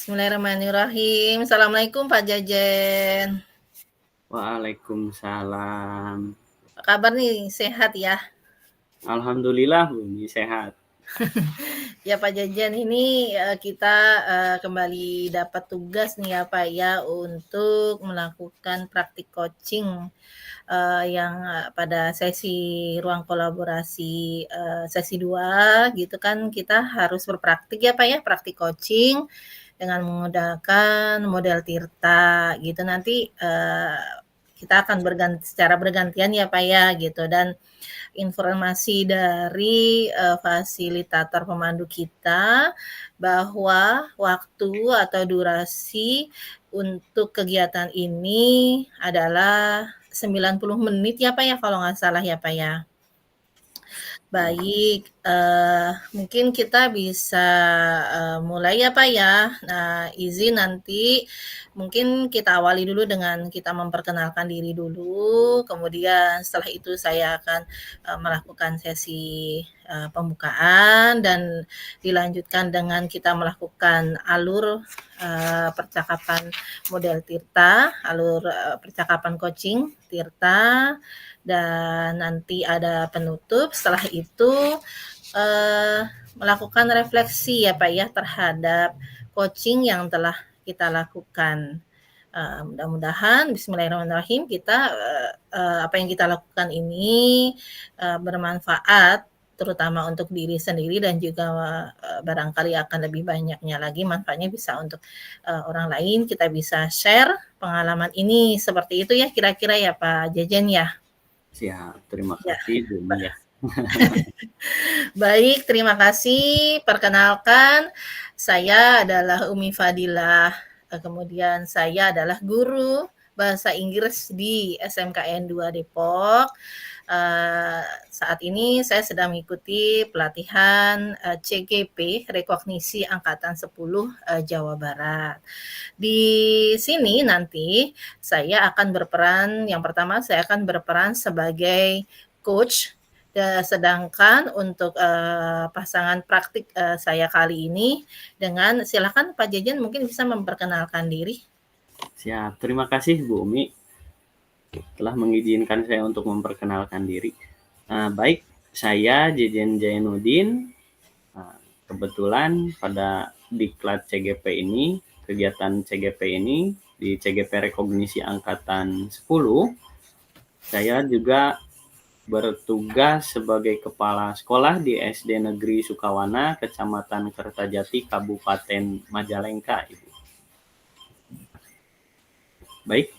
Bismillahirrahmanirrahim. Assalamualaikum Pak Jajen. Waalaikumsalam. Apa kabar nih? Sehat ya? Alhamdulillah Bumi sehat. Ya Pak Jajen, ini kita kembali dapat tugas nih ya Pak ya untuk melakukan praktik coaching yang pada sesi ruang kolaborasi sesi 2 gitu kan kita harus berpraktik ya Pak ya, praktik coaching dengan menggunakan model Tirta gitu. Nanti kita akan secara bergantian ya Pak ya gitu, dan informasi dari fasilitator pemandu kita bahwa waktu atau durasi untuk kegiatan ini adalah 90 menit ya Pak ya, kalau nggak salah ya Pak ya. Ya, Baik, mungkin kita bisa mulai ya Pak ya. Nah, izin nanti mungkin kita awali dulu dengan kita memperkenalkan diri dulu, kemudian setelah itu saya akan melakukan sesi pembukaan dan dilanjutkan dengan kita melakukan alur percakapan model Tirta, alur percakapan coaching Tirta, dan nanti ada penutup. Setelah itu melakukan refleksi ya Pak ya terhadap coaching yang telah kita lakukan. Mudah-mudahan Bismillahirrahmanirrahim kita apa yang kita lakukan ini bermanfaat terutama untuk diri sendiri dan juga barangkali akan lebih banyaknya lagi manfaatnya bisa untuk orang lain. Kita bisa share pengalaman ini seperti itu ya kira-kira ya Pak Jajen ya. siap. Terima Ya, kasih Bumi ya. baik, terima kasih. Perkenalkan, saya adalah Umi Fadilah. Kemudian saya adalah guru bahasa Inggris di SMKN 2 Depok. Saat ini saya sedang mengikuti pelatihan CGP, Rekognisi Angkatan 10 Jawa Barat. Di sini nanti saya akan berperan, yang pertama saya akan berperan sebagai coach. Sedangkan untuk pasangan praktik saya kali ini dengan silakan Pak Jejen mungkin bisa memperkenalkan diri. Siap. Terima kasih Bu Umi telah mengizinkan saya untuk memperkenalkan diri. Baik, saya Jejen Jainuddin. Kebetulan pada diklat CGP ini, kegiatan CGP ini di CGP Rekognisi Angkatan 10, saya juga bertugas sebagai kepala sekolah di SD Negeri Sukawana, Kecamatan Kertajati, Kabupaten Majalengka, Ibu. Baik,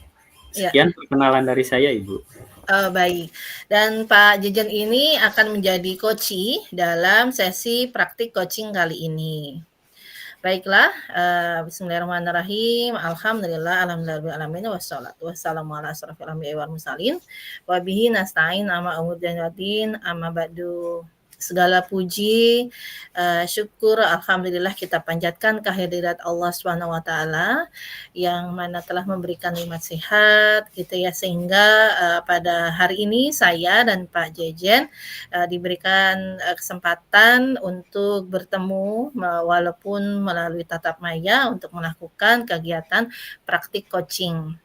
Ya, sekian perkenalan dari saya, Ibu. baik. Dan Pak Jejen ini akan menjadi coachee dalam sesi praktik coaching kali ini. Baiklah, bismillahirrahmanirrahim. Alhamdulillah, alhamdulillahirabbil wassalatu wassalamu ala asrofil anbiya'i wal mursalin. Wa bihi nasta'in ama umur dan wadin amma ba'du. Segala puji, syukur, alhamdulillah kita panjatkan kehadirat Allah Subhanahu wa taala yang mana telah memberikan nikmat sehat gitu ya, sehingga pada hari ini saya dan Pak Jejen diberikan kesempatan untuk bertemu walaupun melalui tatap maya untuk melakukan kegiatan praktik coaching.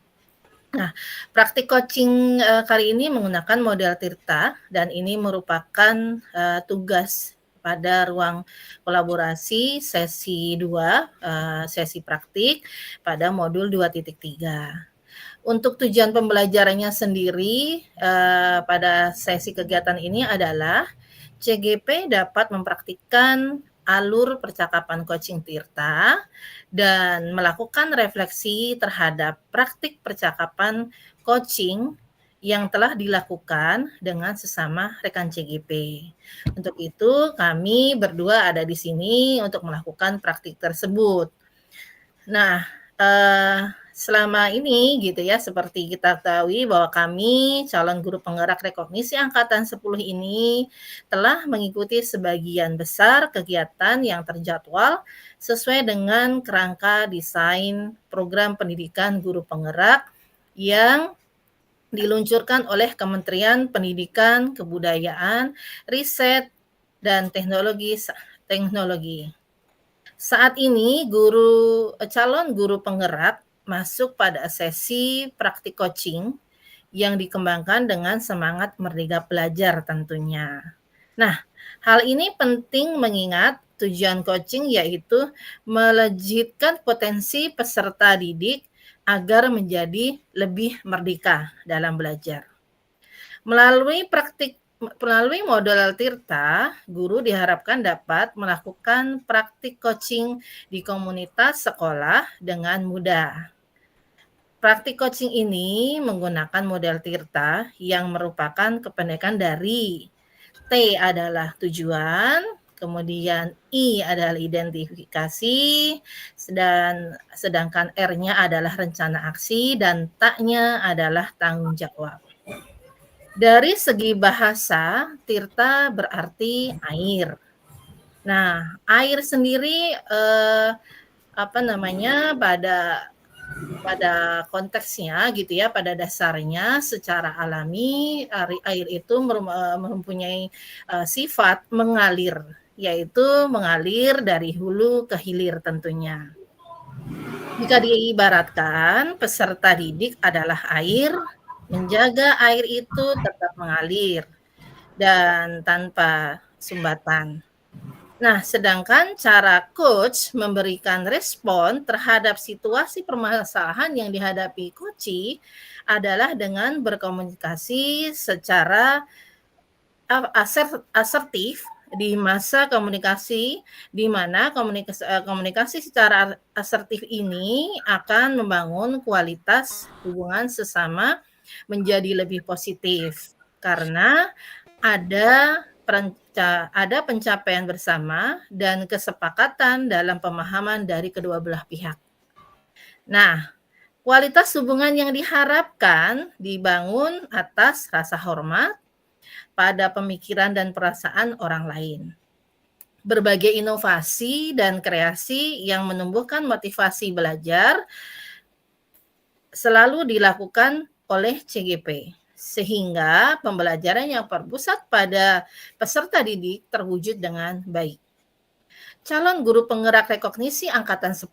Nah, praktik coaching kali ini menggunakan model Tirta dan ini merupakan tugas pada ruang kolaborasi sesi 2, sesi praktik pada modul 2.3. Untuk tujuan pembelajarannya sendiri pada sesi kegiatan ini adalah CGP dapat mempraktikkan alur percakapan coaching Tirta dan melakukan refleksi terhadap praktik percakapan coaching yang telah dilakukan dengan sesama rekan CGP. Untuk itu, kami berdua ada di sini untuk melakukan praktik tersebut. Nah, selama ini gitu ya, seperti kita ketahui bahwa kami calon guru penggerak Rekognisi Angkatan 10 ini telah mengikuti sebagian besar kegiatan yang terjadwal sesuai dengan kerangka desain program pendidikan guru penggerak yang diluncurkan oleh Kementerian Pendidikan, Kebudayaan, Riset, dan Teknologi. Saat ini calon guru penggerak masuk pada sesi praktik coaching yang dikembangkan dengan semangat merdeka belajar tentunya. Nah, hal ini penting mengingat tujuan coaching yaitu melejitkan potensi peserta didik agar menjadi lebih merdeka dalam belajar. Melalui model Tirta, guru diharapkan dapat melakukan praktik coaching di komunitas sekolah dengan mudah. Praktik coaching ini menggunakan model Tirta yang merupakan kependekan dari T adalah tujuan, kemudian I adalah identifikasi, dan sedangkan R-nya adalah rencana aksi, dan T-nya adalah tanggung jawab. Dari segi bahasa, Tirta berarti air. Nah, air sendiri pada konteksnya gitu ya, pada dasarnya secara alami air itu mempunyai sifat mengalir, yaitu mengalir dari hulu ke hilir tentunya. Jika diibaratkan peserta didik adalah air, menjaga air itu tetap mengalir dan tanpa sumbatan. Nah, sedangkan cara coach memberikan respon terhadap situasi permasalahan yang dihadapi coachee adalah dengan berkomunikasi secara asertif di masa komunikasi, di mana komunikasi secara asertif ini akan membangun kualitas hubungan sesama menjadi lebih positif karena ada pencapaian bersama dan kesepakatan dalam pemahaman dari kedua belah pihak. Nah, kualitas hubungan yang diharapkan dibangun atas rasa hormat pada pemikiran dan perasaan orang lain. Berbagai inovasi dan kreasi yang menumbuhkan motivasi belajar selalu dilakukan oleh CGP, sehingga pembelajaran yang berpusat pada peserta didik terwujud dengan baik. Calon guru penggerak rekognisi angkatan 10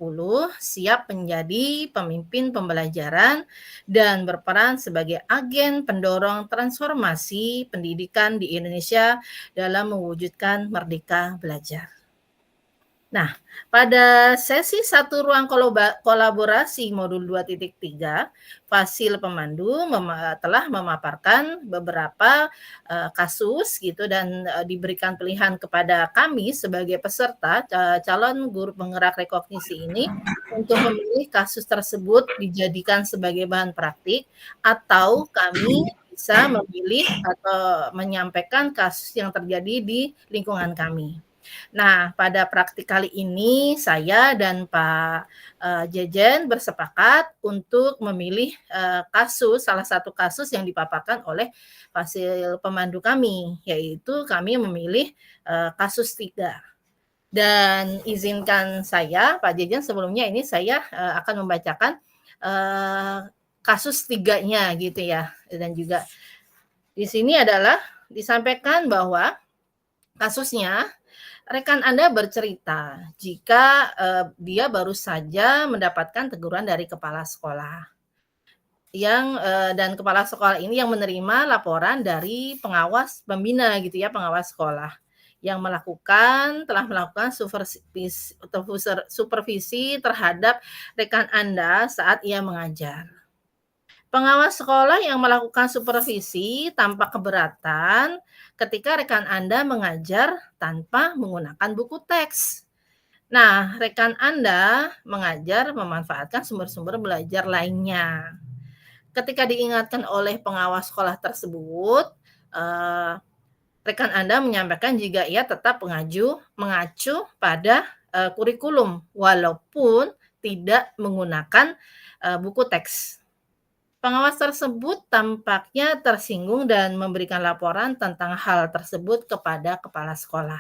siap menjadi pemimpin pembelajaran dan berperan sebagai agen pendorong transformasi pendidikan di Indonesia dalam mewujudkan merdeka belajar. Nah, pada sesi 1 ruang kolaborasi modul 2.3, Fasil Pemandu telah memaparkan beberapa kasus gitu dan diberikan pilihan kepada kami sebagai peserta calon guru penggerak rekognisi ini untuk memilih kasus tersebut dijadikan sebagai bahan praktik atau kami bisa memilih atau menyampaikan kasus yang terjadi di lingkungan kami. Nah, pada praktik kali ini saya dan Pak Jejen bersepakat untuk memilih salah satu kasus yang dipaparkan oleh Fasil Pemandu kami, yaitu kami memilih kasus 3. Dan izinkan saya, Pak Jejen, sebelumnya ini saya akan membacakan kasus 3-nya gitu ya. Dan juga di sini adalah disampaikan bahwa kasusnya rekan Anda bercerita jika dia baru saja mendapatkan teguran dari kepala sekolah dan kepala sekolah ini yang menerima laporan dari pengawas pembina gitu ya, pengawas sekolah yang telah melakukan supervisi terhadap rekan Anda saat ia mengajar. Pengawas sekolah yang melakukan supervisi tampak keberatan ketika rekan Anda mengajar tanpa menggunakan buku teks. Nah, rekan Anda mengajar memanfaatkan sumber-sumber belajar lainnya. Ketika diingatkan oleh pengawas sekolah tersebut, rekan Anda menyampaikan jika ia tetap mengacu pada kurikulum walaupun tidak menggunakan buku teks. Pengawas tersebut tampaknya tersinggung dan memberikan laporan tentang hal tersebut kepada kepala sekolah.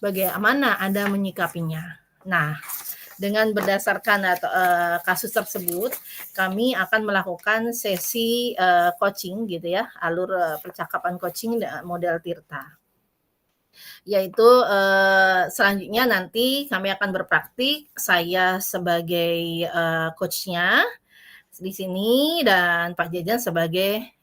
Bagaimana Anda menyikapinya? Nah, dengan berdasarkan kasus tersebut, kami akan melakukan sesi coaching gitu ya, alur percakapan coaching model Tirta. Yaitu, selanjutnya nanti kami akan berpraktik, saya sebagai, coach-nya di sini dan Pak Jajan sebagai,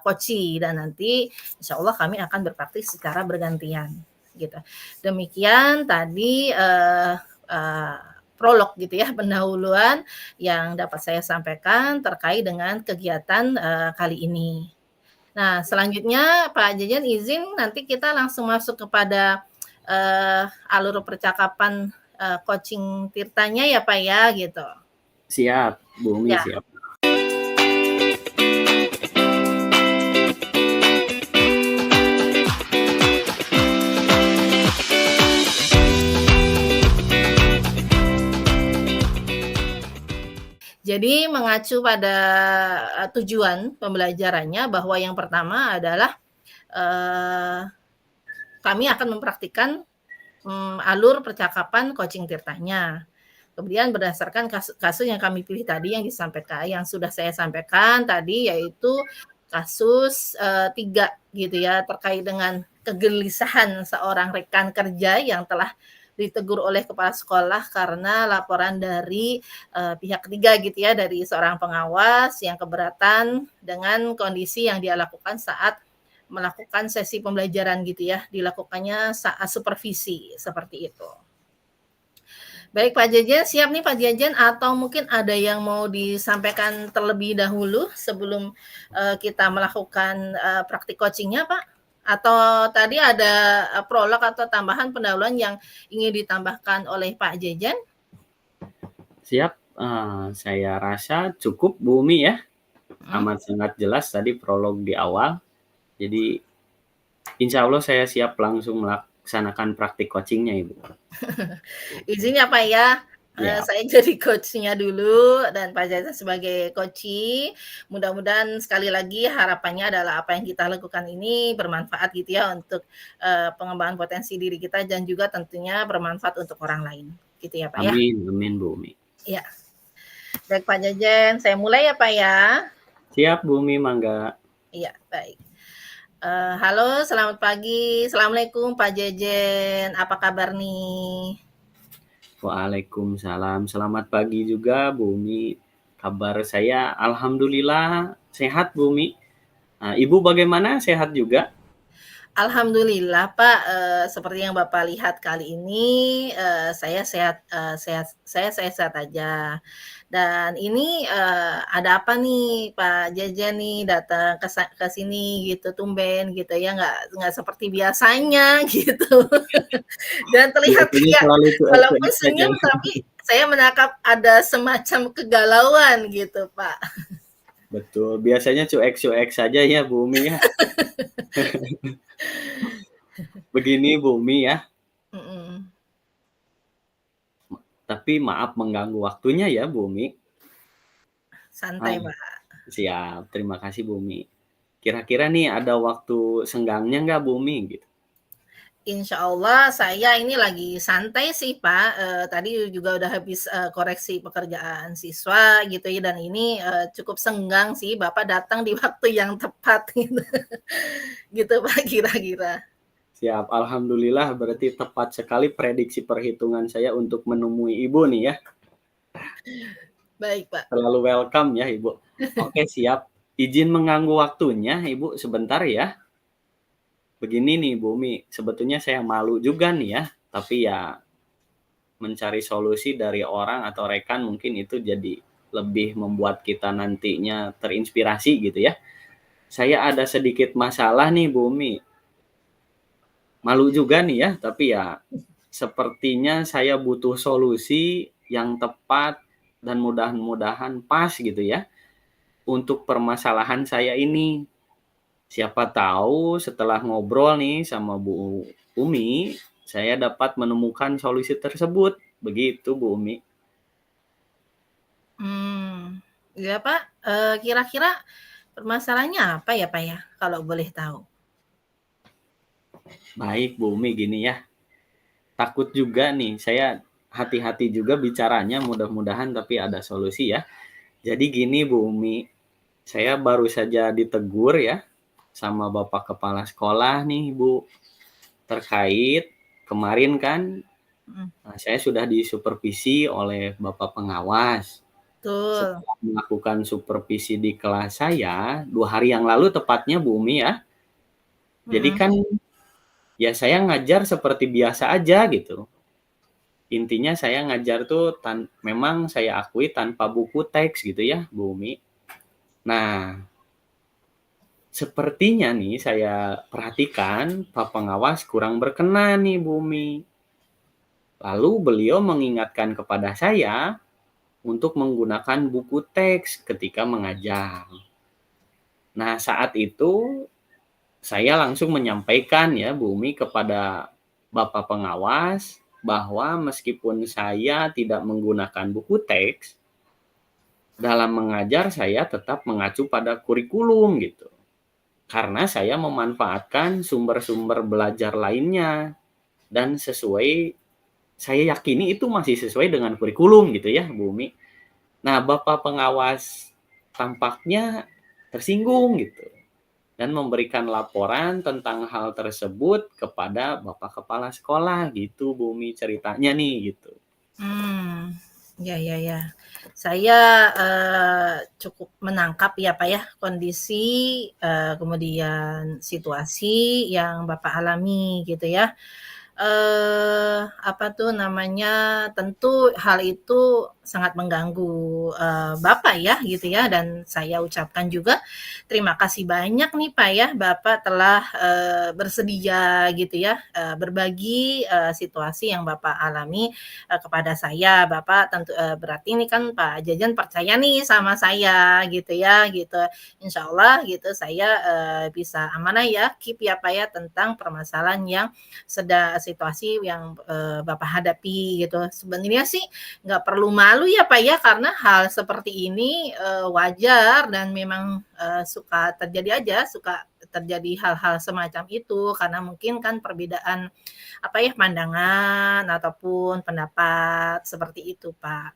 coachee dan nanti insya Allah kami akan berpraktik secara bergantian, gitu. Demikian tadi, prolog gitu ya, pendahuluan yang dapat saya sampaikan terkait dengan kegiatan, kali ini. Nah, selanjutnya Pak Jajan izin nanti kita langsung masuk kepada, alur percakapan, coaching Tirtanya ya, Pak, ya, gitu. Siap, Bu Umi, Ya. siap. Jadi mengacu pada, tujuan pembelajarannya bahwa yang pertama adalah, kami akan mempraktikkan, alur percakapan coaching Tirtanya. Kemudian berdasarkan kasus yang kami pilih tadi yang sudah saya sampaikan tadi yaitu kasus, 3 gitu ya, terkait dengan kegelisahan seorang rekan kerja yang telah ditegur oleh kepala sekolah karena laporan dari, pihak ketiga gitu ya, dari seorang pengawas yang keberatan dengan kondisi yang dia lakukan saat melakukan sesi pembelajaran gitu ya, dilakukannya saat supervisi, seperti itu. Baik Pak Jajan, siap nih Pak Jajan atau mungkin ada yang mau disampaikan terlebih dahulu sebelum, kita melakukan, praktik coaching-nya Pak? Atau tadi ada, prolog atau tambahan pendahuluan yang ingin ditambahkan oleh Pak Jajan? Siap, saya rasa cukup Bu Umi ya, Mhm. amat sangat jelas tadi prolog di awal. Jadi insya Allah saya siap langsung melaksanakan praktik coaching-nya Ibu. Izin ya Pak ya, Siap, saya jadi coach-nya dulu dan Pak Jajan sebagai coachee. Mudah-mudahan sekali lagi harapannya adalah apa yang kita lakukan ini bermanfaat gitu ya untuk, pengembangan potensi diri kita dan juga tentunya bermanfaat untuk orang lain, gitu ya Pak ya? amin amin Bu Umi. Iya. Baik Pak Jajan, saya mulai ya Pak ya? Siap Bu Umi, mangga. Iya, baik. Halo selamat pagi, Assalamualaikum Pak Jajan, apa kabar nih? Waalaikumsalam, selamat pagi juga Bu Umi. Kabar saya alhamdulillah sehat Bu Umi. Ibu bagaimana, sehat juga? Alhamdulillah Pak, seperti yang Bapak lihat kali ini, saya sehat aja. Dan ini, ada apa nih Pak Jajan nih datang ke sini gitu, tumben gitu ya, nggak seperti biasanya gitu. Dan terlihat Biasanya kayak selalu walaupun cuek-cuek saja. senyum, tapi saya menangkap ada semacam kegalauan gitu Pak. Betul, biasanya cuek-cuek saja ya Bu Umi ya. Begini Bu Umi ya, Mhm, tapi maaf mengganggu waktunya ya Bu Umi. santai Ah, Pak. siap, terima kasih Bu Umi. Kira-kira nih ada waktu senggangnya nggak Bu Umi gitu? Insya Allah saya ini lagi santai sih Pak, tadi juga udah habis, koreksi pekerjaan siswa gitu ya dan ini, cukup senggang sih Bapak datang di waktu yang tepat gitu, gitu Pak kira-kira. Siap, alhamdulillah berarti tepat sekali prediksi perhitungan saya untuk menemui Ibu nih ya. Baik Pak. Terlalu welcome ya Ibu. Oke siap, izin mengganggu waktunya Ibu sebentar ya. Begini nih Bu Umi, sebetulnya saya malu juga nih ya, tapi ya mencari solusi dari orang atau rekan mungkin itu jadi lebih membuat kita nantinya terinspirasi gitu ya. Saya ada sedikit masalah nih Bu Umi, malu juga nih ya, tapi ya sepertinya saya butuh solusi yang tepat dan mudah-mudahan pas gitu ya, untuk permasalahan saya ini. Siapa tahu setelah ngobrol nih sama Bu Umi, saya dapat menemukan solusi tersebut. Begitu Bu Umi. Iya Pak, kira-kira permasalahannya apa ya Pak ya, kalau boleh tahu? Baik Bu Umi, gini ya, takut juga nih saya hati-hati juga bicaranya mudah-mudahan tapi ada solusi ya. Jadi gini Bu Umi, saya baru saja ditegur ya sama Bapak Kepala Sekolah nih Bu. terkait kemarin kan Mhm, saya sudah disupervisi oleh Bapak pengawas. betul. Setelah melakukan supervisi di kelas saya 2 hari yang lalu tepatnya Bu Umi ya. Jadi Mhm, kan ya saya ngajar seperti biasa aja gitu. Intinya saya ngajar tuh memang saya akui tanpa buku teks gitu ya Bu Umi. Nah, sepertinya nih saya perhatikan Pak pengawas kurang berkenan nih Bu Umi. Lalu beliau mengingatkan kepada saya untuk menggunakan buku teks ketika mengajar. Nah, saat itu saya langsung menyampaikan ya Bu Umi kepada Bapak pengawas bahwa meskipun saya tidak menggunakan buku teks, dalam mengajar saya tetap mengacu pada kurikulum gitu. Karena saya memanfaatkan sumber-sumber belajar lainnya dan saya yakini itu masih sesuai dengan kurikulum gitu ya Bu Umi. Nah, Bapak pengawas tampaknya tersinggung gitu dan memberikan laporan tentang hal tersebut kepada Bapak kepala sekolah gitu Bu Umi ceritanya nih gitu. mmm, ya ya ya. Saya, cukup menangkap ya, Pak, ya, kondisi, kemudian situasi yang Bapak alami gitu ya. Apa tuh namanya, tentu hal itu sangat mengganggu, Bapak ya, gitu ya, dan saya ucapkan juga terima kasih banyak nih, Pak, ya, Bapak telah, bersedia gitu ya, berbagi, situasi yang Bapak alami, kepada saya. Bapak tentu berarti ini kan Pak Jajan percaya nih sama saya gitu ya, gitu. Insya Allah gitu saya, bisa amanah ya, keep ya, Pak, ya, tentang permasalahan yang situasi yang, Bapak hadapi gitu. Sebenarnya sih nggak perlu malu ya, Pak, ya, karena hal seperti ini, wajar dan memang, suka terjadi aja, suka terjadi hal-hal semacam itu karena mungkin kan perbedaan, apa ya, pandangan ataupun pendapat seperti itu, Pak.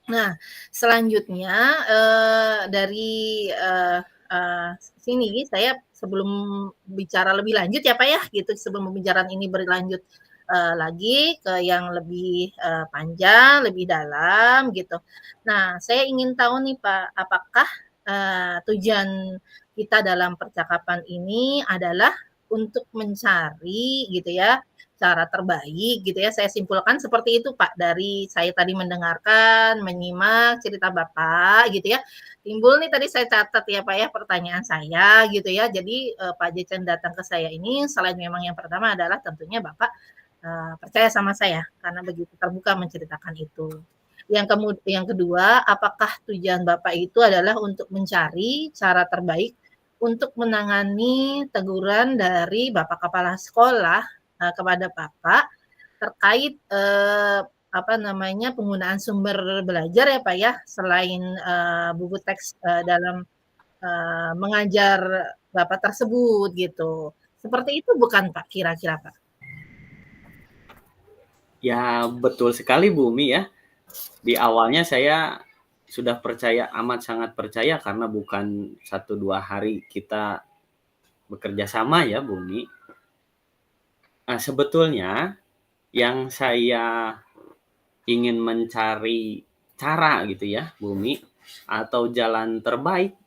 Nah, selanjutnya, dari, sini saya sebelum bicara lebih lanjut ya, Pak, ya, gitu, sebelum pembicaraan ini berlanjut, lagi ke yang lebih, panjang, lebih dalam gitu. Nah, saya ingin tahu nih, Pak, apakah, tujuan kita dalam percakapan ini adalah untuk mencari gitu ya, cara terbaik gitu ya, saya simpulkan seperti itu, Pak, dari saya tadi mendengarkan, menyimak cerita Bapak gitu ya. Timbul nih tadi saya catat ya, Pak, ya, pertanyaan saya gitu ya. Jadi, Pak Jajan datang ke saya ini selain memang yang pertama adalah tentunya Bapak, percaya sama saya karena begitu terbuka menceritakan itu. Yang kedua, apakah tujuan Bapak itu adalah untuk mencari cara terbaik untuk menangani teguran dari Bapak kepala sekolah kepada Bapak terkait, apa namanya, penggunaan sumber belajar ya, Pak, ya, selain, buku teks, dalam, mengajar Bapak tersebut gitu. Seperti itu bukan, Pak, kira-kira, Pak? Ya betul sekali Bu Umi ya. Di awalnya saya sudah percaya, amat sangat percaya karena bukan 1 2 hari kita bekerja sama ya Bu Umi. Nah, sebetulnya yang saya ingin mencari cara gitu ya Bu Umi, atau jalan terbaik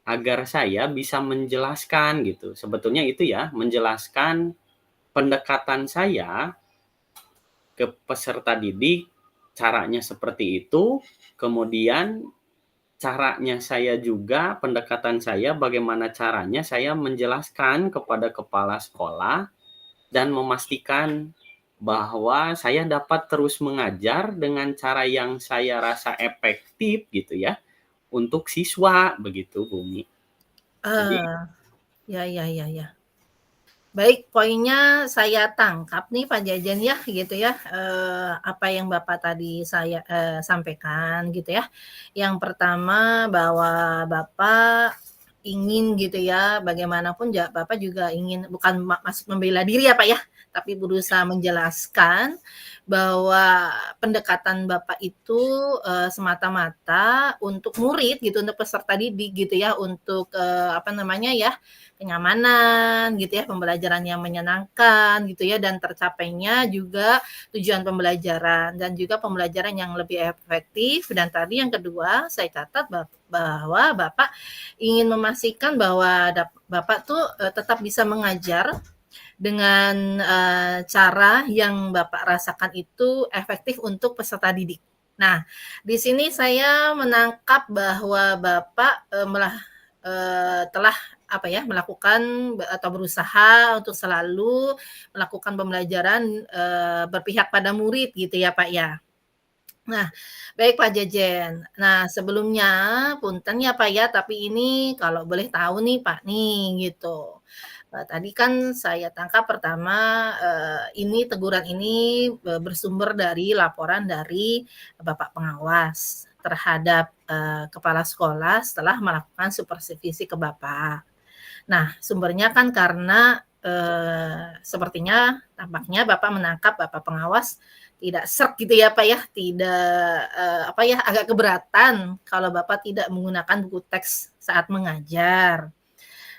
agar saya bisa menjelaskan gitu. Sebetulnya itu ya, menjelaskan pendekatan saya ke peserta didik, caranya seperti itu, kemudian caranya saya juga, pendekatan saya bagaimana caranya saya menjelaskan kepada kepala sekolah dan memastikan bahwa saya dapat terus mengajar dengan cara yang saya rasa efektif gitu ya, untuk siswa begitu Bumi. Jadi Ah, ya ya ya ya. Baik, poinnya saya tangkap nih Pak Jajan ya, gitu ya, apa yang Bapak tadi saya, sampaikan gitu ya. Yang pertama bahwa Bapak ingin gitu ya, bagaimanapun Bapak juga ingin bukan maksud membela diri ya Pak ya, tapi berusaha menjelaskan bahwa pendekatan Bapak itu, semata-mata untuk murid gitu, untuk peserta didik gitu ya, untuk, apa namanya ya, kenyamanan gitu ya, pembelajaran yang menyenangkan gitu ya, dan tercapainya juga tujuan pembelajaran dan juga pembelajaran yang lebih efektif. Dan tadi yang kedua saya catat bahwa Bapak ingin memastikan bahwa Bapak tuh, tetap bisa mengajar dengan, cara yang Bapak rasakan itu efektif untuk peserta didik. Nah, di sini saya menangkap bahwa Bapak, telah apa ya, melakukan atau berusaha untuk selalu melakukan pembelajaran, berpihak pada murid gitu ya, Pak, ya? Nah, baik Pak Jejen. Nah, sebelumnya punten ya Pak ya, tapi ini kalau boleh tahu nih Pak nih gitu. Tadi kan saya tangkap pertama, ini teguran ini, bersumber dari laporan dari Bapak pengawas terhadap, kepala sekolah setelah melakukan supervisi ke Bapak. Nah, sumbernya kan karena, sepertinya tampaknya Bapak menangkap Bapak pengawas tidak sreg gitu ya, Pak, ya, tidak, apa ya, agak keberatan kalau Bapak tidak menggunakan buku teks saat mengajar.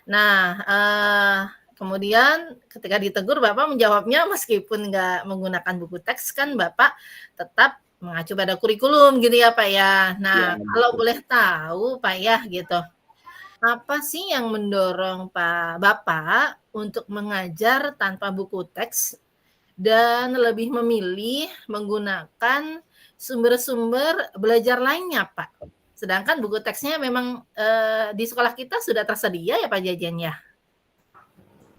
Nah, kemudian ketika ditegur Bapak menjawabnya meskipun nggak menggunakan buku teks kan Bapak tetap mengacu pada kurikulum gitu ya, Pak, ya. Iya, Nah, kalau betul. boleh tahu, Pak, ya, gitu, apa sih yang mendorong Bapak untuk mengajar tanpa buku teks dan lebih memilih menggunakan sumber-sumber belajar lainnya, Pak? Sedangkan buku teksnya memang, di sekolah kita sudah tersedia ya, Pak Jajan, ya?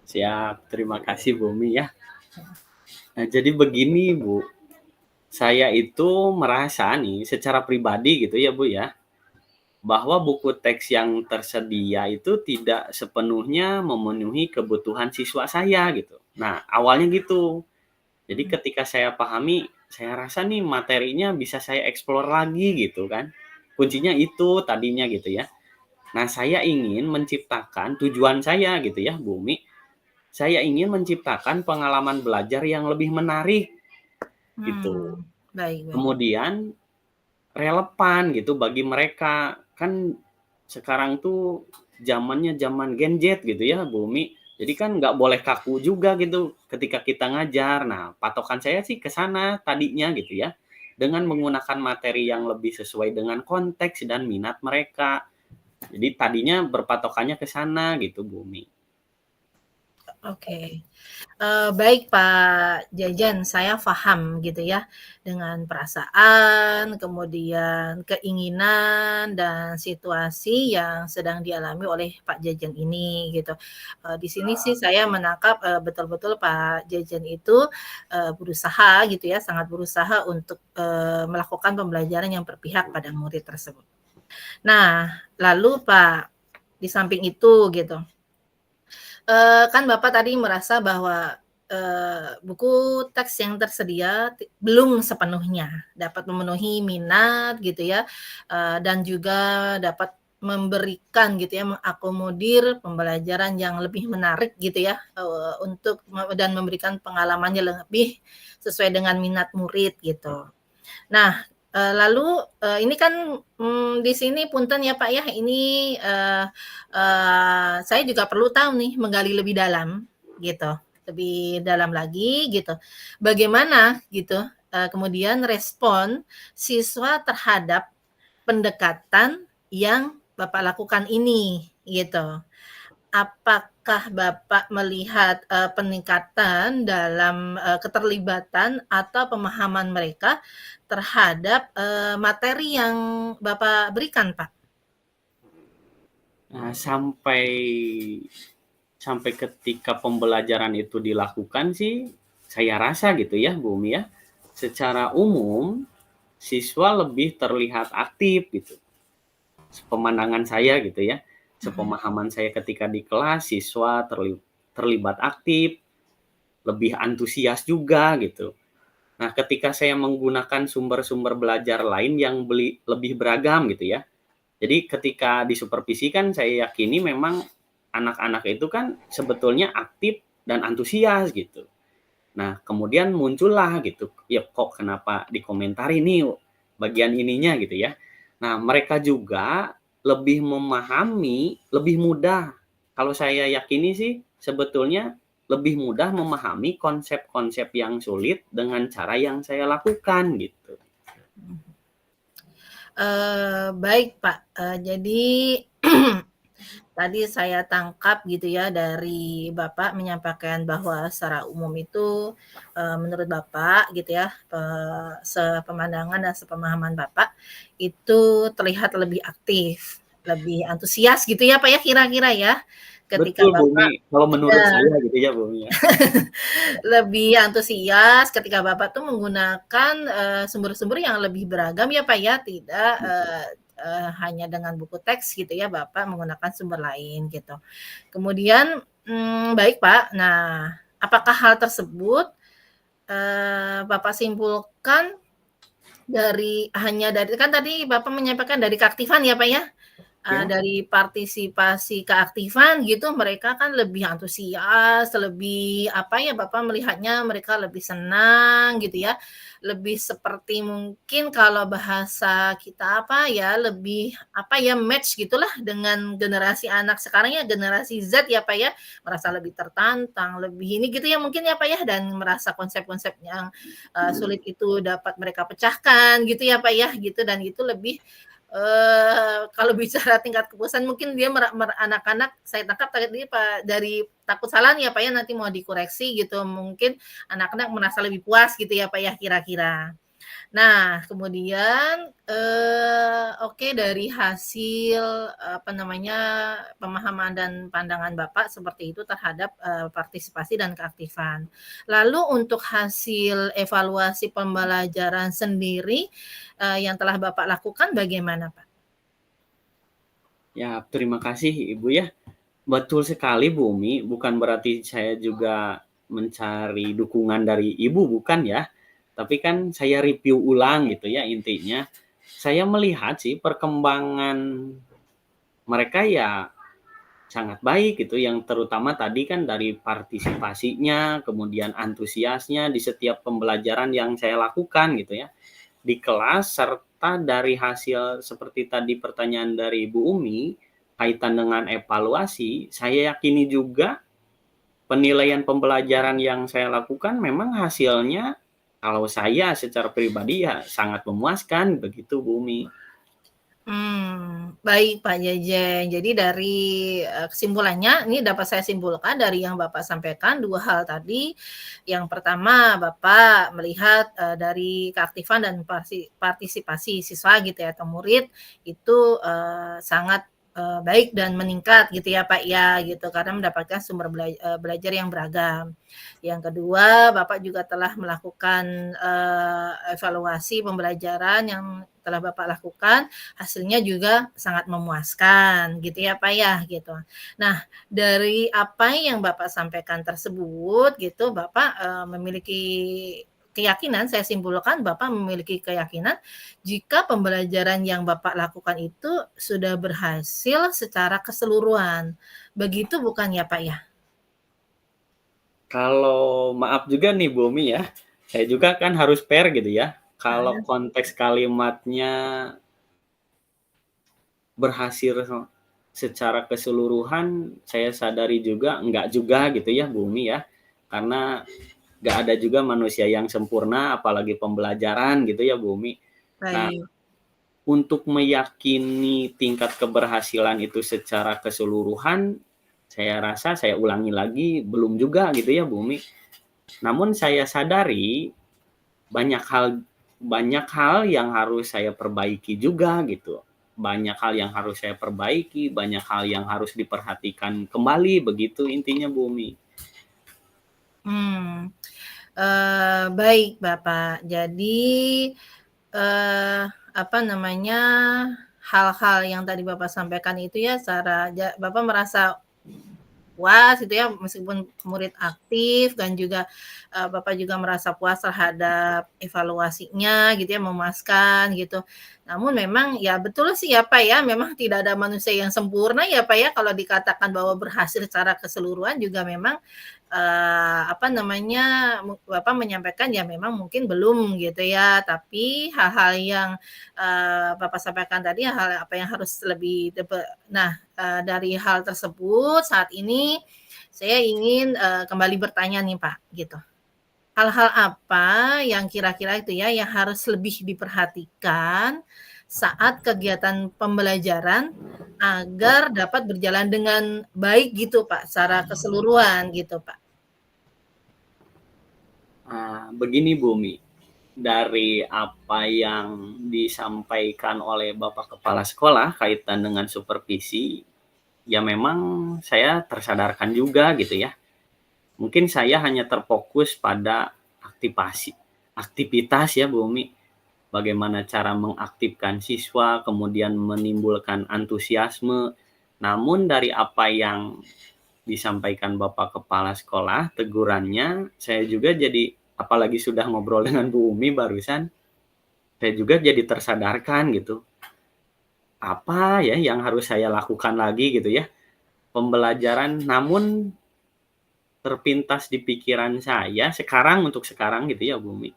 Siap, terima kasih Bumi ya. Nah, jadi begini Bu, saya itu merasa nih secara pribadi gitu ya Bu ya, bahwa buku teks yang tersedia itu tidak sepenuhnya memenuhi kebutuhan siswa saya gitu. Nah, awalnya gitu. Jadi Mhm. ketika saya pahami, saya rasa nih materinya bisa saya eksplor lagi gitu kan. Kuncinya itu tadinya gitu ya. Nah, saya ingin menciptakan tujuan saya gitu ya, Bumi. Saya ingin menciptakan pengalaman belajar yang lebih menarik gitu. Baik baik. Kemudian relevan gitu bagi mereka. Kan sekarang tuh zamannya zaman Gen Z gitu ya, Bumi. Jadi kan nggak boleh kaku juga gitu ketika kita ngajar. Nah, patokan saya sih ke sana tadinya gitu ya. Dengan menggunakan materi yang lebih sesuai dengan konteks dan minat mereka. Jadi tadinya berpatokannya ke sana gitu, Bumi. Oke. Baik Pak Jajan, saya paham gitu ya, dengan perasaan, kemudian keinginan dan situasi yang sedang dialami oleh Pak Jajan ini gitu. Di sini sih saya menangkap, betul-betul Pak Jajan itu, berusaha gitu ya, sangat berusaha untuk, melakukan pembelajaran yang berpihak pada murid tersebut. Nah, lalu Pak, di samping itu gitu, kan Bapak tadi merasa bahwa, buku teks yang tersedia belum sepenuhnya dapat memenuhi minat gitu ya, dan juga dapat memberikan gitu ya, mengakomodir pembelajaran yang lebih menarik gitu ya, untuk dan memberikan pengalaman yang lebih sesuai dengan minat murid gitu. Nah, lalu, ini kan, di sini punten ya, Pak, ya, ini, saya juga perlu tahu nih, menggali lebih dalam, gitu, lebih dalam lagi, gitu. Bagaimana gitu, kemudian respon siswa terhadap pendekatan yang Bapak lakukan ini, gitu? Apakah Bapak melihat, peningkatan dalam, keterlibatan atau pemahaman mereka terhadap, materi yang Bapak berikan, Pak? Nah, sampai ketika pembelajaran itu dilakukan sih, saya rasa gitu ya, Bumi ya, secara umum siswa lebih terlihat aktif gitu. Pemandangan saya gitu ya, Mhm. sepemahaman saya ketika di kelas siswa terlibat aktif, lebih antusias juga gitu. Nah, ketika saya menggunakan sumber-sumber belajar lain yang lebih beragam gitu ya. Jadi ketika disupervisi kan saya yakini memang anak-anak itu kan sebetulnya aktif dan antusias gitu. Nah, kemudian muncullah gitu, ya kok kenapa dikomentari nih bagian ininya gitu ya. Nah, mereka juga lebih memahami, lebih mudah. Kalau saya yakini sih sebetulnya lebih mudah memahami konsep-konsep yang sulit dengan cara yang saya lakukan gitu. Baik Pak, jadi tadi saya tangkap gitu ya dari Bapak menyampaikan bahwa secara umum itu, menurut Bapak gitu ya, sepemandangan dan sepemahaman Bapak, itu terlihat lebih aktif, lebih antusias gitu ya Pak ya kira-kira ya, ketika Betul Bumi, Bapak kalau menurut iya. saya gitu ya Bumi ya. Lebih antusias ketika Bapak tuh menggunakan, sumber-sumber yang lebih beragam ya, Pak, ya, tidak, hanya dengan buku teks gitu ya, Bapak menggunakan sumber lain gitu. Kemudian, baik, Pak. Nah, apakah hal tersebut, Bapak simpulkan dari kan tadi Bapak menyampaikan dari keaktifan ya, Pak, ya? Ya, Dari partisipasi keaktifan gitu mereka kan lebih antusias, lebih apa ya, Bapak melihatnya mereka lebih senang gitu ya, lebih seperti mungkin kalau bahasa kita apa ya, lebih apa ya, match gitulah dengan generasi anak sekarang ya, generasi Z ya, Pak, ya, merasa lebih tertantang, lebih ini gitu ya mungkin ya, Pak, ya, dan merasa konsep-konsep yang, sulit itu dapat mereka pecahkan gitu ya, Pak, ya, gitu dan itu lebih kalau bicara tingkat kepuasan mungkin dia anak-anak saya tangkap tadi dari takut salah nih ya, Pak, ya, nanti mau dikoreksi gitu, mungkin anak-anak merasa lebih puas gitu ya, Pak, ya, kira-kira. Nah, kemudian, oke dari hasil, apa namanya, pemahaman dan pandangan Bapak seperti itu terhadap, partisipasi dan keaktifan. Lalu untuk hasil evaluasi pembelajaran sendiri, yang telah Bapak lakukan bagaimana, Pak? ya terima kasih Ibu ya. Betul sekali Bumi, bukan berarti saya juga mencari dukungan dari Ibu, bukan ya. Tapi kan saya review ulang gitu ya intinya. Saya melihat sih perkembangan mereka ya sangat baik gitu, yang terutama tadi kan dari partisipasinya, kemudian antusiasnya di setiap pembelajaran yang saya lakukan gitu ya, di kelas, serta dari hasil seperti tadi pertanyaan dari Bu Umi, kaitan dengan evaluasi, saya yakini juga penilaian pembelajaran yang saya lakukan memang hasilnya kalau saya secara pribadi ya sangat memuaskan begitu Bu Umi. Baik Pak Jejen. Jadi dari, kesimpulannya ini dapat saya simpulkan dari yang Bapak sampaikan 2 hal tadi. Yang pertama Bapak melihat, dari keaktifan dan partisipasi siswa gitu ya atau murid itu, sangat, baik dan meningkat gitu ya Pak ya gitu karena mendapatkan sumber belajar yang beragam. Yang kedua Bapak juga telah melakukan, evaluasi pembelajaran yang telah Bapak lakukan hasilnya juga sangat memuaskan gitu ya, Pak, ya, gitu. Nah, dari apa yang Bapak sampaikan tersebut gitu, Bapak, memiliki keyakinan, saya simpulkan Bapak memiliki keyakinan jika pembelajaran yang Bapak lakukan itu sudah berhasil secara keseluruhan. Begitu bukan ya, Pak, ya? Kalau maaf juga nih Bu Umi ya, saya juga kan harus fair gitu ya. Kalau Heeh. konteks kalimatnya berhasil secara keseluruhan, saya sadari juga enggak juga gitu ya Bu Umi ya. Karena enggak ada juga manusia yang sempurna, apalagi pembelajaran gitu ya Bu Umi. Nah, Baik. untuk meyakini tingkat keberhasilan itu secara keseluruhan, saya rasa saya ulangi lagi, belum juga gitu ya Bu Umi. Namun saya sadari banyak hal banyak hal yang harus saya perbaiki juga gitu. Banyak hal yang harus saya perbaiki, banyak hal yang harus diperhatikan kembali, begitu intinya Bumi. Hmm. Baik Bapak. Jadi, apa namanya, hal-hal yang tadi Bapak sampaikan itu ya secara Bapak merasa puas gitu ya meskipun murid aktif dan juga, Bapak juga merasa puas terhadap evaluasinya gitu ya, memuaskan gitu. Namun memang ya betul sih ya Pak ya, memang tidak ada manusia yang sempurna ya Pak ya, kalau dikatakan bahwa berhasil secara keseluruhan juga memang, apa namanya, Bapak menyampaikan ya memang mungkin belum gitu ya, tapi hal-hal yang, Bapak sampaikan tadi hal apa yang harus lebih nah, dari hal tersebut saat ini saya ingin, kembali bertanya nih Pak, gitu. Hal-hal apa yang kira-kira itu ya, yang harus lebih diperhatikan saat kegiatan pembelajaran agar dapat berjalan dengan baik gitu, Pak, secara keseluruhan gitu, Pak? Begini Bumi, dari apa yang disampaikan oleh Bapak Kepala Sekolah kaitan dengan supervisi, ya memang saya tersadarkan juga gitu ya. Mungkin saya hanya terfokus pada aktivitas ya Bumi, bagaimana cara mengaktifkan siswa, kemudian menimbulkan antusiasme. Namun dari apa yang disampaikan Bapak Kepala Sekolah, tegurannya, saya juga jadi, apalagi sudah ngobrol dengan Bu Umi barusan, saya juga jadi tersadarkan gitu. Apa ya yang harus saya lakukan lagi gitu ya. Pembelajaran, namun terpintas di pikiran saya sekarang, untuk sekarang gitu ya Bu Umi.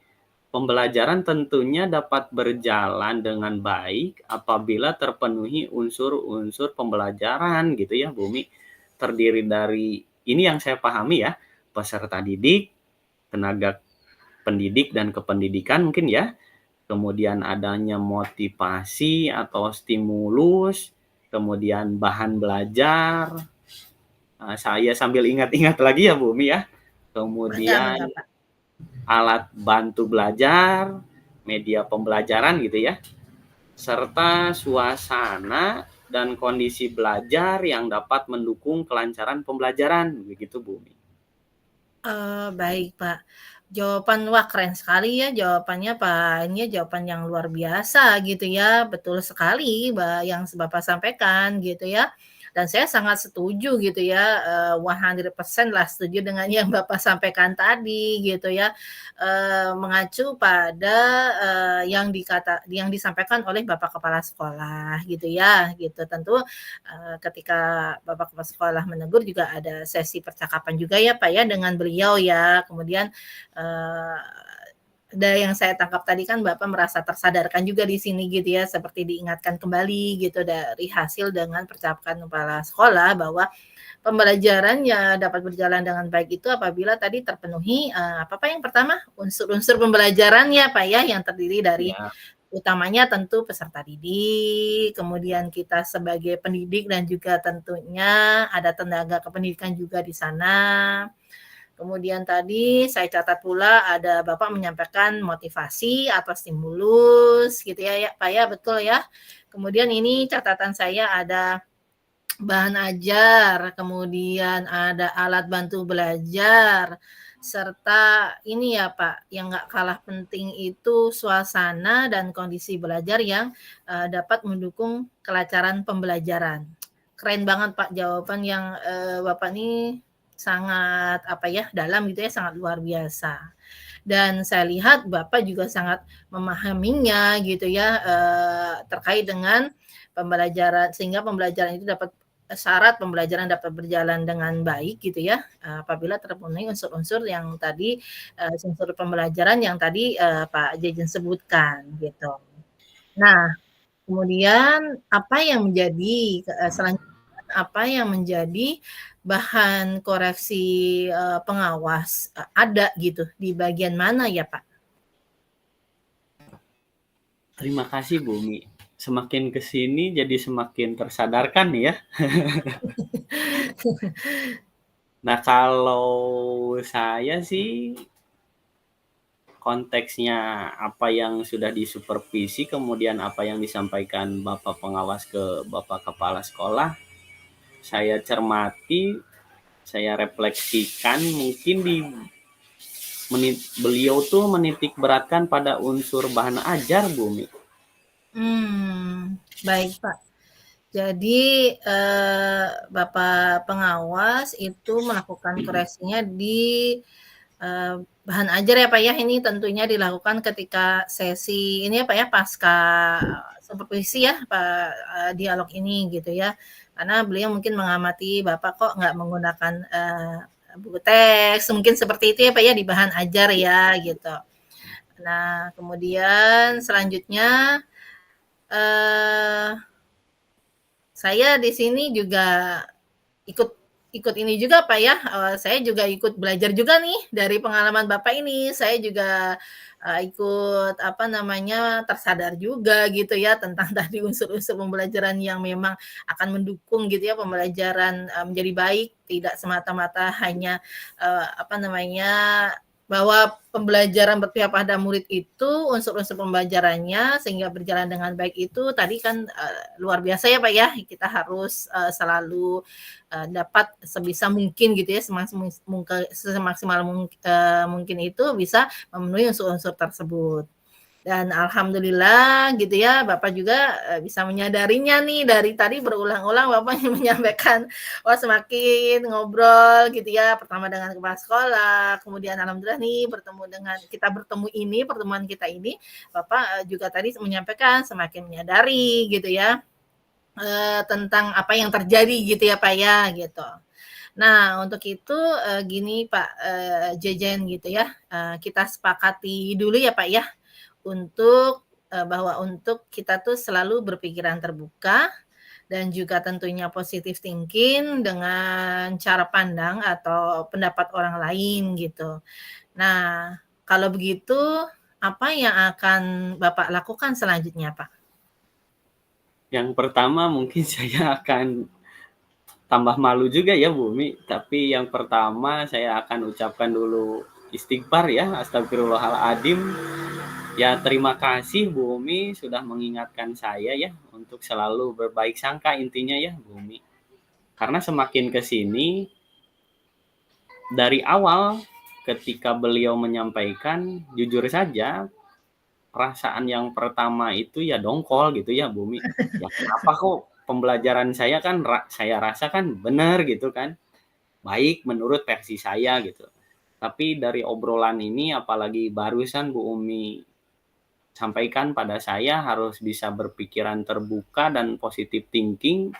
Pembelajaran tentunya dapat berjalan dengan baik apabila terpenuhi unsur-unsur pembelajaran gitu ya Bumi. Terdiri dari ini yang saya pahami ya, peserta didik, tenaga pendidik dan kependidikan mungkin ya. Kemudian adanya motivasi atau stimulus, kemudian bahan belajar. Saya sambil ingat-ingat lagi ya Bumi ya. Mangga Kemudian mangga, Pak. alat bantu belajar, media pembelajaran gitu ya, serta suasana dan kondisi belajar yang dapat mendukung kelancaran pembelajaran, begitu Bu. Baik, Pak. Jawaban wah keren sekali ya jawabannya, Pak. Ini jawaban yang luar biasa gitu ya, betul sekali yang Bapak sampaikan gitu ya. Dan saya sangat setuju gitu ya, 100% lah setuju dengan yang Bapak sampaikan tadi gitu ya. Mengacu pada, yang disampaikan oleh Bapak Kepala Sekolah gitu ya, gitu. Tentu, ketika Bapak Kepala Sekolah menegur juga ada sesi percakapan juga ya, Pak, ya dengan beliau ya. Kemudian, eee, dari yang saya tangkap tadi kan Bapak merasa tersadarkan juga di sini gitu ya, seperti diingatkan kembali gitu dari hasil dengan percakapan kepala sekolah bahwa pembelajarannya dapat berjalan dengan baik itu apabila tadi terpenuhi, apa Pak yang pertama? Unsur-unsur pembelajarannya Pak ya, yang terdiri dari Ya, utamanya tentu peserta didik, kemudian kita sebagai pendidik dan juga tentunya ada tenaga kependidikan juga di sana. Kemudian tadi saya catat pula ada Bapak menyampaikan motivasi atau stimulus gitu ya, ya Pak ya, betul ya. Kemudian ini catatan saya ada bahan ajar, kemudian ada alat bantu belajar, serta ini ya Pak, yang nggak kalah penting itu suasana dan kondisi belajar yang, dapat mendukung kelancaran pembelajaran. Keren banget Pak jawaban yang, Bapak ini sangat apa ya, dalam gitu ya, sangat luar biasa. Dan saya lihat Bapak juga sangat memahaminya gitu ya, terkait dengan pembelajaran sehingga pembelajaran itu dapat syarat pembelajaran dapat berjalan dengan baik gitu ya, apabila terpenuhi unsur-unsur yang tadi, unsur pembelajaran yang tadi, Pak Jejen sebutkan gitu. Nah, kemudian apa yang menjadi, selanjutnya apa yang menjadi bahan koreksi, pengawas, ada gitu di bagian mana ya, Pak? terima kasih Bumi. Semakin ke sini jadi semakin tersadarkan nih ya. Nah, kalau saya sih konteksnya apa yang sudah disupervisi, kemudian apa yang disampaikan Bapak pengawas ke Bapak Kepala Sekolah, saya cermati, saya refleksikan mungkin beliau tuh menitik beratkan pada unsur bahan ajar Bumi. Baik, Pak. Jadi, Bapak pengawas itu melakukan koreksinya di, bahan ajar ya Pak ya, ini tentunya dilakukan ketika sesi ini ya Pak ya, pasca supervisi ya Pak, dialog ini gitu ya. Karena beliau mungkin mengamati Bapak kok nggak menggunakan, buku teks, mungkin seperti itu ya Pak ya, di bahan ajar ya gitu. Nah kemudian selanjutnya, saya di sini juga ikut ikut ini juga Pak ya, saya juga ikut belajar juga nih dari pengalaman Bapak ini. Saya juga, ikut apa namanya, tersadar juga gitu ya tentang tadi unsur-unsur pembelajaran yang memang akan mendukung gitu ya pembelajaran, menjadi baik, tidak semata-mata hanya, apa namanya, bahwa pembelajaran berpihak pada murid itu unsur-unsur pembelajarannya sehingga berjalan dengan baik itu tadi kan, luar biasa ya Pak ya, kita harus, selalu dapat sebisa mungkin gitu ya, semaksimal mungkin itu bisa memenuhi unsur-unsur tersebut. Dan alhamdulillah gitu ya, Bapak juga, bisa menyadarinya nih dari tadi berulang-ulang Bapak menyampaikan, wah semakin ngobrol gitu ya, pertama dengan kepala sekolah, kemudian alhamdulillah nih bertemu ini, pertemuan kita ini, Bapak, juga tadi menyampaikan semakin menyadari gitu ya, tentang apa yang terjadi gitu ya, Pak, ya, gitu. Nah, untuk itu, gini Pak, Jejen gitu ya, kita sepakati dulu ya, Pak, ya, untuk, bahwa untuk kita tuh selalu berpikiran terbuka dan juga tentunya positive thinking dengan cara pandang atau pendapat orang lain gitu. Nah, kalau begitu apa yang akan Bapak lakukan selanjutnya, Pak? Yang pertama mungkin saya akan tambah malu juga ya Bu Umi, tapi yang pertama saya akan ucapkan dulu istighfar ya, astagfirullahaladzim. Ya terima kasih Bu Umi sudah mengingatkan saya ya untuk selalu berbaik sangka intinya ya Bu Umi. Karena semakin ke sini dari awal ketika beliau menyampaikan jujur saja perasaan yang pertama itu ya dongkol gitu ya Bu Umi. Ya kenapa kok pembelajaran saya kan saya rasa kan benar gitu kan. Baik menurut versi saya gitu. Tapi dari obrolan ini apalagi barusan Bu Umi sampaikan pada saya harus bisa berpikiran terbuka dan positive thinking.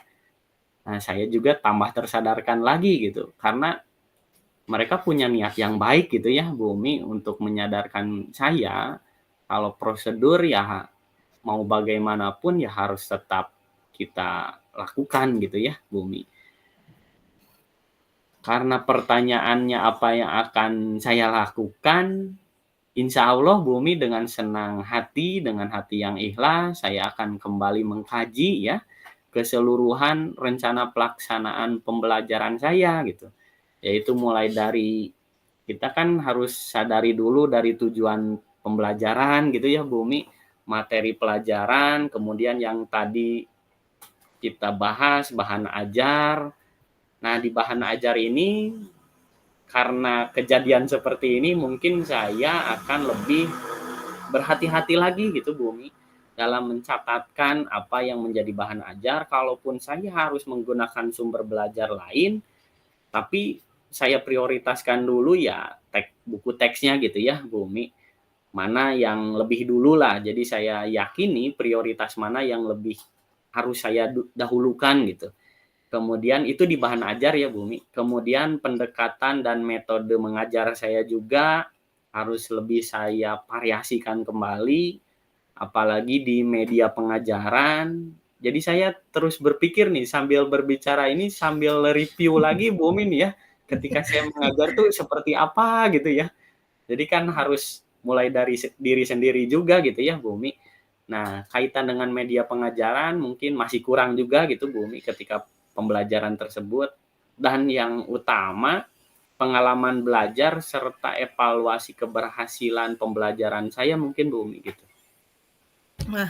Nah, saya juga tambah tersadarkan lagi gitu. Karena mereka punya niat yang baik gitu ya Bu Umi untuk menyadarkan saya kalau prosedur ya mau bagaimanapun ya harus tetap kita lakukan gitu ya Bu Umi. Karena pertanyaannya apa yang akan saya lakukan, insya Allah Bumi dengan senang hati, dengan hati yang ikhlas, saya akan kembali mengkaji ya keseluruhan rencana pelaksanaan pembelajaran saya gitu. Yaitu mulai dari kita kan harus sadari dulu dari tujuan pembelajaran gitu ya Bumi, materi pelajaran, kemudian yang tadi kita bahas bahan ajar. Nah, di bahan ajar ini karena kejadian seperti ini mungkin saya akan lebih berhati-hati lagi gitu Bumi dalam mencatatkan apa yang menjadi bahan ajar. Kalaupun saya harus menggunakan sumber belajar lain, tapi saya prioritaskan dulu ya buku teksnya gitu ya Bumi. Mana yang lebih dulu lah. Jadi saya yakini prioritas mana yang lebih harus saya dahulukan gitu. Kemudian itu di bahan ajar ya Bumi. Kemudian pendekatan dan metode mengajar saya juga harus lebih saya variasikan kembali, apalagi di media pengajaran. Jadi saya terus berpikir nih sambil berbicara ini sambil review lagi Bumi nih ya. Ketika saya mengajar tuh seperti apa gitu ya. Jadi kan harus mulai dari diri sendiri juga gitu ya Bumi. Nah, kaitan dengan media pengajaran mungkin masih kurang juga gitu Bumi ketika pembelajaran tersebut. Dan yang utama, pengalaman belajar serta evaluasi keberhasilan pembelajaran saya mungkin Bumi gitu. Wah,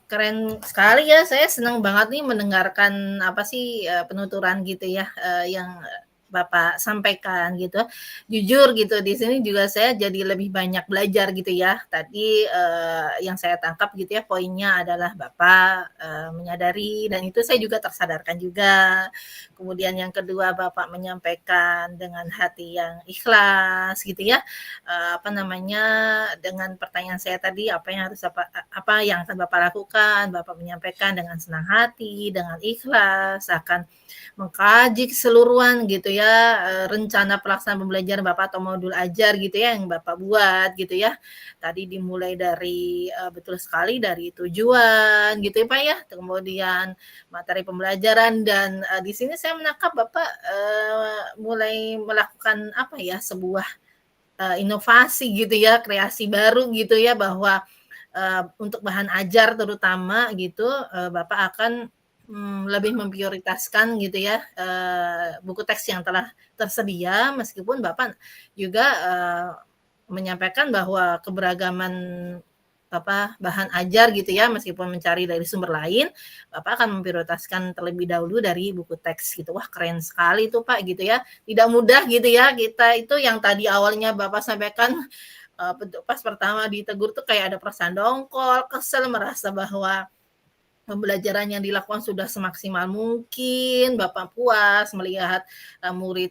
keren sekali ya, saya senang banget nih mendengarkan apa sih, penuturan gitu ya, yang Bapak sampaikan gitu. Jujur gitu di sini juga saya jadi lebih banyak belajar gitu ya. Tadi, yang saya tangkap gitu ya poinnya adalah Bapak, menyadari dan itu saya juga tersadarkan juga. Kemudian yang kedua Bapak menyampaikan dengan hati yang ikhlas gitu ya, apa namanya, dengan pertanyaan saya tadi apa yang akan Bapak lakukan, Bapak menyampaikan dengan senang hati, dengan ikhlas, akan mengkaji keseluruhan gitu ya, rencana pelaksanaan pembelajaran Bapak atau modul ajar gitu ya yang Bapak buat gitu ya. Tadi dimulai dari, betul sekali dari tujuan gitu ya Pak ya, kemudian materi pembelajaran dan, di sini saya menangkap Bapak, mulai melakukan apa ya, sebuah, inovasi gitu ya, kreasi baru gitu ya bahwa, untuk bahan ajar terutama gitu, Bapak akan, lebih memprioritaskan gitu ya, buku teks yang telah tersedia meskipun Bapak juga, menyampaikan bahwa keberagaman bahan ajar gitu ya, meskipun mencari dari sumber lain, Bapak akan memprioritaskan terlebih dahulu dari buku teks gitu. Wah, keren sekali tuh, Pak, gitu ya. Tidak mudah gitu ya, kita itu yang tadi awalnya Bapak sampaikan, pas pertama ditegur tuh kayak ada perasaan dongkol, kesel, merasa bahwa pembelajaran yang dilakukan sudah semaksimal mungkin, Bapak puas melihat, murid,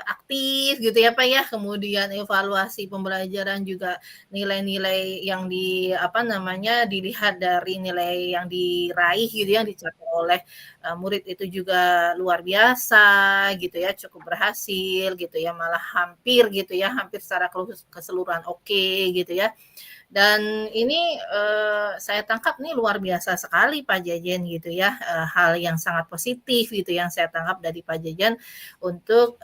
aktif gitu ya, Pak, ya. Kemudian evaluasi pembelajaran juga nilai-nilai yang dilihat dari nilai yang diraih gitu ya, yang dicapai oleh, murid itu juga luar biasa gitu ya, cukup berhasil gitu ya, malah hampir secara keseluruhan oke gitu ya. Dan ini, saya tangkap nih luar biasa sekali Pak Jajan gitu ya, hal yang sangat positif gitu yang saya tangkap dari Pak Jajan untuk,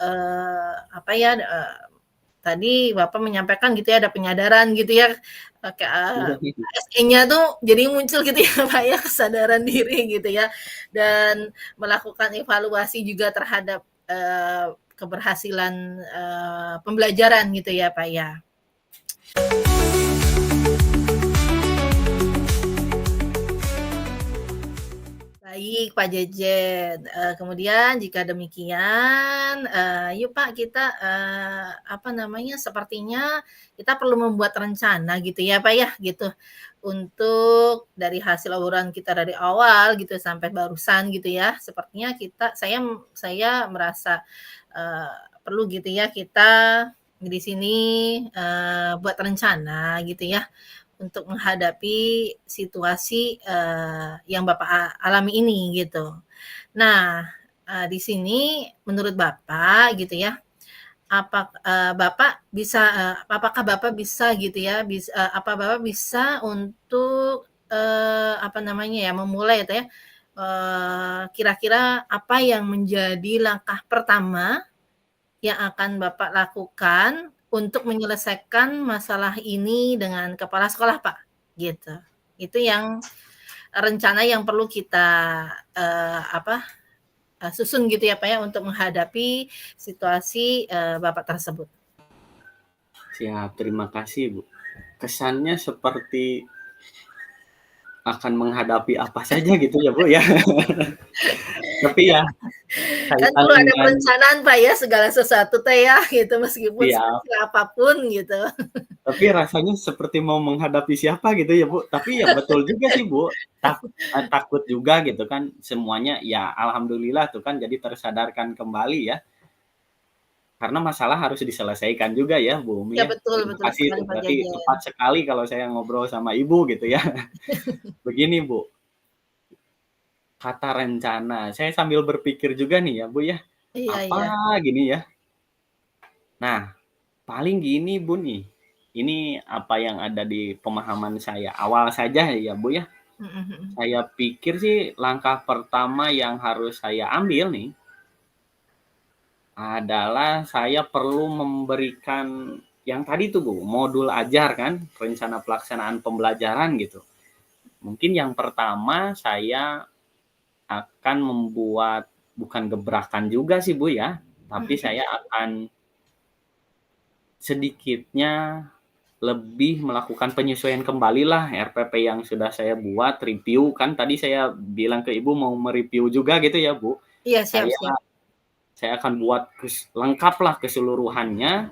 tadi Bapak menyampaikan gitu ya ada penyadaran gitu ya, KSE-nya tuh jadi muncul gitu ya Pak ya, kesadaran diri gitu ya, dan melakukan evaluasi juga terhadap, keberhasilan, pembelajaran gitu ya Pak ya. Baik Pak Jejen, kemudian jika demikian, yuk Pak kita, sepertinya kita perlu membuat rencana gitu ya Pak ya, gitu. Untuk dari hasil obrolan kita dari awal gitu sampai barusan gitu ya, sepertinya saya merasa, eee, perlu gitu ya kita di sini, buat rencana gitu ya, untuk menghadapi situasi, yang Bapak alami ini gitu. Nah, di sini menurut Bapak gitu ya, apakah Bapak bisa gitu ya, apa Bapak bisa untuk, memulai itu ya, kira-kira apa yang menjadi langkah pertama yang akan Bapak lakukan untuk menyelesaikan masalah ini dengan kepala sekolah, Pak? Gitu. Itu yang rencana yang perlu kita, susun gitu ya, Pak, ya, untuk menghadapi situasi, Bapak tersebut. Siap, terima kasih, Bu. Kesannya seperti akan menghadapi apa saja gitu ya, Bu, ya. Tapi ya Kan kaitan perlu ada dengan perencanaan, Pak, ya, segala sesuatu teh ya, gitu, meskipun siap, sekecil apapun gitu. tapi rasanya seperti mau menghadapi siapa gitu ya, Bu. Tapi ya betul juga sih, Bu, takut juga gitu kan, semuanya ya alhamdulillah tuh kan jadi tersadarkan kembali ya, karena masalah harus diselesaikan juga ya, Bu Umi Ya ya. betul Terima betul kasih sekali, tuh, Pak berarti Jajan. tepat sekali kalau saya ngobrol sama Ibu gitu ya. Begini, Bu, kata rencana, saya sambil berpikir juga nih ya, Bu, ya, Iya apa iya. gini ya. Nah, paling gini, Bu, nih, ini apa yang ada di pemahaman saya awal saja ya, Bu, ya. Mhm mhm. Saya pikir sih langkah pertama yang harus saya ambil nih, adalah saya perlu memberikan yang tadi tuh, Bu, modul ajar kan, rencana pelaksanaan pembelajaran gitu. Mungkin yang pertama saya akan membuat bukan gebrakan juga sih, Bu, ya, tapi Mhm. saya akan sedikitnya lebih melakukan penyesuaian kembalilah RPP yang sudah saya buat, review, kan tadi saya bilang ke Ibu mau me-review juga gitu ya, Bu. Iya, siap Saya siap. saya akan buat lengkaplah keseluruhannya.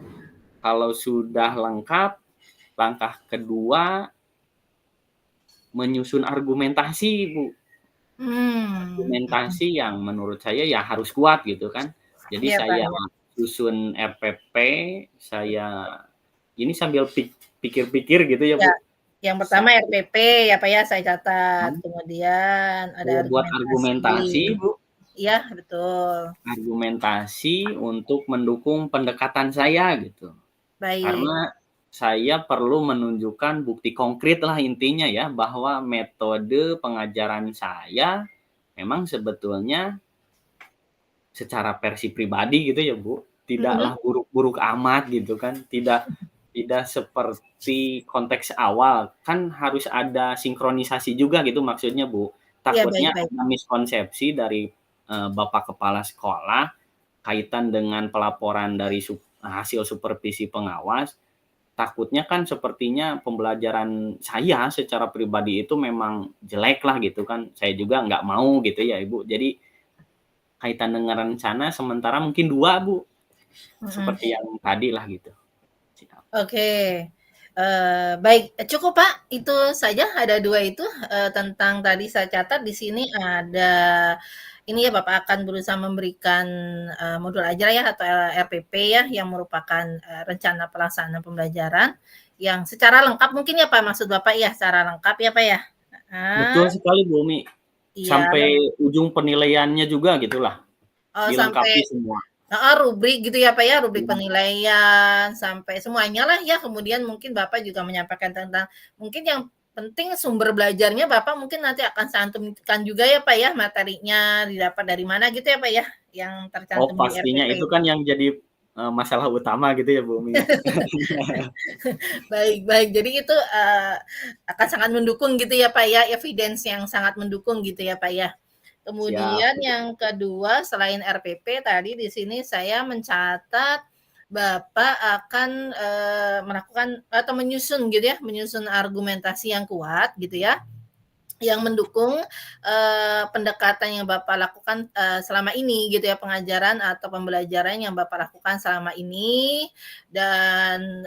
Kalau sudah lengkap, langkah kedua menyusun argumentasi, Bu. Mhm. Argumentasi yang menurut saya ya harus kuat gitu kan. Jadi Iya, Pak, saya iya. susun RPP, saya ini sambil pikir-pikir gitu ya, Ya, Bu. yang pertama Saya RPP ya, Pak, ya, saya catat. Kemudian ada saya buat argumentasi. argumentasi, Bu. Iya, betul. Argumentasi untuk mendukung pendekatan saya gitu. Baik. Karena saya perlu menunjukkan bukti konkret lah intinya ya, bahwa metode pengajaran saya memang sebetulnya secara versi pribadi gitu ya, Bu, Mhm. tidaklah buruk-buruk amat gitu kan, tidak tidak seperti konteks awal, kan harus ada sinkronisasi juga gitu maksudnya, Bu. Iya, baik Takutnya baik. ada miskonsepsi dari, bapak kepala sekolah kaitan dengan pelaporan dari hasil supervisi pengawas, takutnya kan sepertinya pembelajaran saya secara pribadi itu memang jelek lah gitu kan, saya juga nggak mau gitu ya, Ibu. Jadi kaitan dengan rencana sementara mungkin 2 Bu, Mhm. seperti yang tadi lah gitu. Siap. Oke, baik, cukup Pak, itu saja ada 2 itu, tentang tadi saya catat di sini ada ini ya, Bapak akan berusaha memberikan, modul ajar ya atau RPP ya, yang merupakan, rencana pelaksanaan pembelajaran yang secara lengkap mungkin ya Pak, maksud Bapak ya, secara lengkap ya Pak ya? Heeh, Betul sekali Bu Mi, iya, sampai ujung penilaiannya juga gitulah, oh dilengkapi sampai semua. heeh, rubrik gitu ya, Pak, ya, rubrik Iya, penilaian, sampai semuanya lah ya, kemudian mungkin Bapak juga menyampaikan tentang mungkin yang penting sumber belajarnya Bapak mungkin nanti akan cantumkan juga ya, Pak, ya, materinya didapat dari mana gitu ya, Pak, ya, yang oh tercantum di pastinya RPP itu itu. kan yang jadi, masalah utama gitu ya Bu Mi. Baik baik, jadi itu, akan sangat mendukung gitu ya, Pak, ya, evidence yang sangat mendukung gitu ya, Pak, ya. Siap, Kemudian betul. yang kedua selain RPP tadi di sini saya mencatat Bapak akan, melakukan atau menyusun gitu ya, menyusun argumentasi yang kuat gitu ya, yang mendukung, pendekatan yang Bapak lakukan, selama ini gitu ya, pengajaran atau pembelajaran yang Bapak lakukan selama ini dan,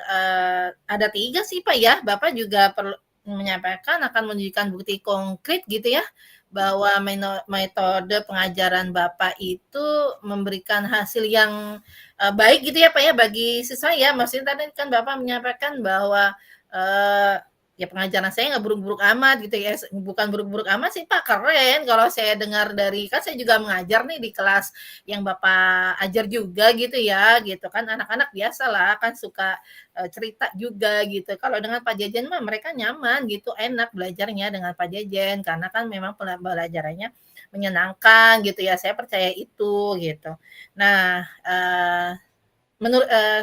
ada 3 sih, Pak, ya. Bapak juga perlu menyampaikan akan menunjukkan bukti konkret gitu ya, bahwa metode pengajaran Bapak itu memberikan hasil yang, baik gitu ya, Pak, ya, bagi siswa ya. Maksudnya tadi kan Bapak menyampaikan bahwa, eee ya pengajaran saya nggak buruk-buruk amat gitu ya, bukan buruk-buruk amat sih Pak, keren kalau saya dengar dari kan saya juga mengajar nih di kelas yang Bapak ajar juga gitu ya, gitu kan. Anak-anak biasalah kan suka, cerita juga gitu. Kalau dengan Pak Jajan mah mereka nyaman gitu, enak belajarnya dengan Pak Jajan, karena kan memang belajarannya menyenangkan gitu ya, saya percaya itu gitu. Nah,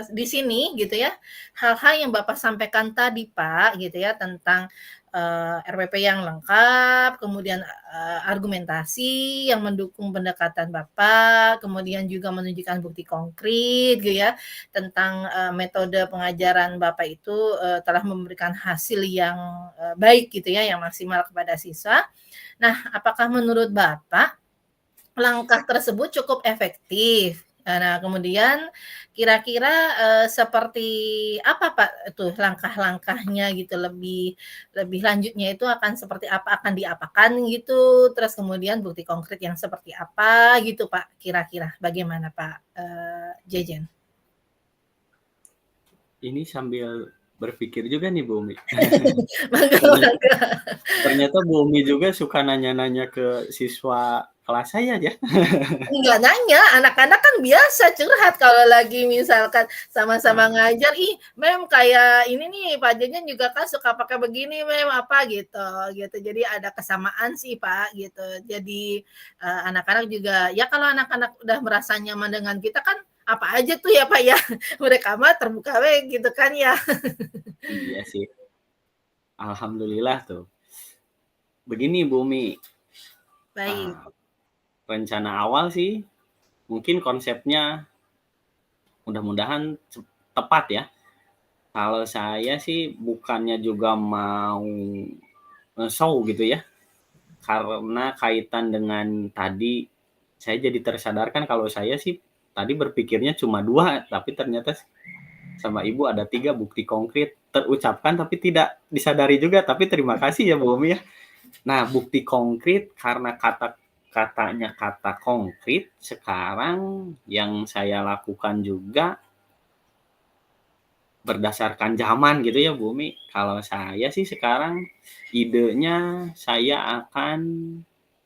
di sini gitu ya, hal-hal yang Bapak sampaikan tadi Pak, gitu ya, tentang, RPP yang lengkap, kemudian, argumentasi yang mendukung pendekatan Bapak, kemudian juga menunjukkan bukti konkret gitu ya, tentang, metode pengajaran Bapak itu, telah memberikan hasil yang, baik gitu ya, yang maksimal kepada siswa. Nah, apakah menurut Bapak langkah tersebut cukup efektif? Nah, kemudian kira-kira, seperti apa, Pak, tuh langkah-langkahnya gitu, lebih lebih lanjutnya itu akan seperti apa, akan diapakan gitu, terus kemudian bukti konkret yang seperti apa gitu, Pak, kira-kira bagaimana, Pak, Jejen? Ini sambil berpikir juga nih Bu Mi. Mangga Ternyata mangga. ternyata Bu Mi juga suka nanya-nanya ke siswa kelas saya ya. Enggak nanya, anak-anak kan biasa curhat kalau lagi misalkan sama-sama Ah, ngajar, "Ih, Mem, kayak ini nih, Pak Jejen juga kan suka pakai begini, Mem," apa gitu gitu. Jadi ada kesamaan sih, Pak, gitu. Jadi, anak-anak juga ya kalau anak-anak udah merasa nyaman dengan kita kan apa aja tuh ya, Pak, ya. Mereka mah terbuka we gitu kan ya. iya sih, alhamdulillah tuh. Begini Bu Mi, Baik. ah, rencana awal sih mungkin konsepnya mudah-mudahan tepat ya. Kalau saya sih bukannya juga mau show gitu ya, karena kaitan dengan tadi saya jadi tersadarkan kalau saya sih tadi berpikirnya cuma 2, tapi ternyata sama Ibu ada 3 bukti konkret terucapkan tapi tidak disadari juga, tapi terima kasih ya Bu Umi ya. Nah, bukti konkret karena katanya kata konkret, sekarang yang saya lakukan juga berdasarkan zaman gitu ya Bu Umi. Kalau saya sih sekarang idenya saya akan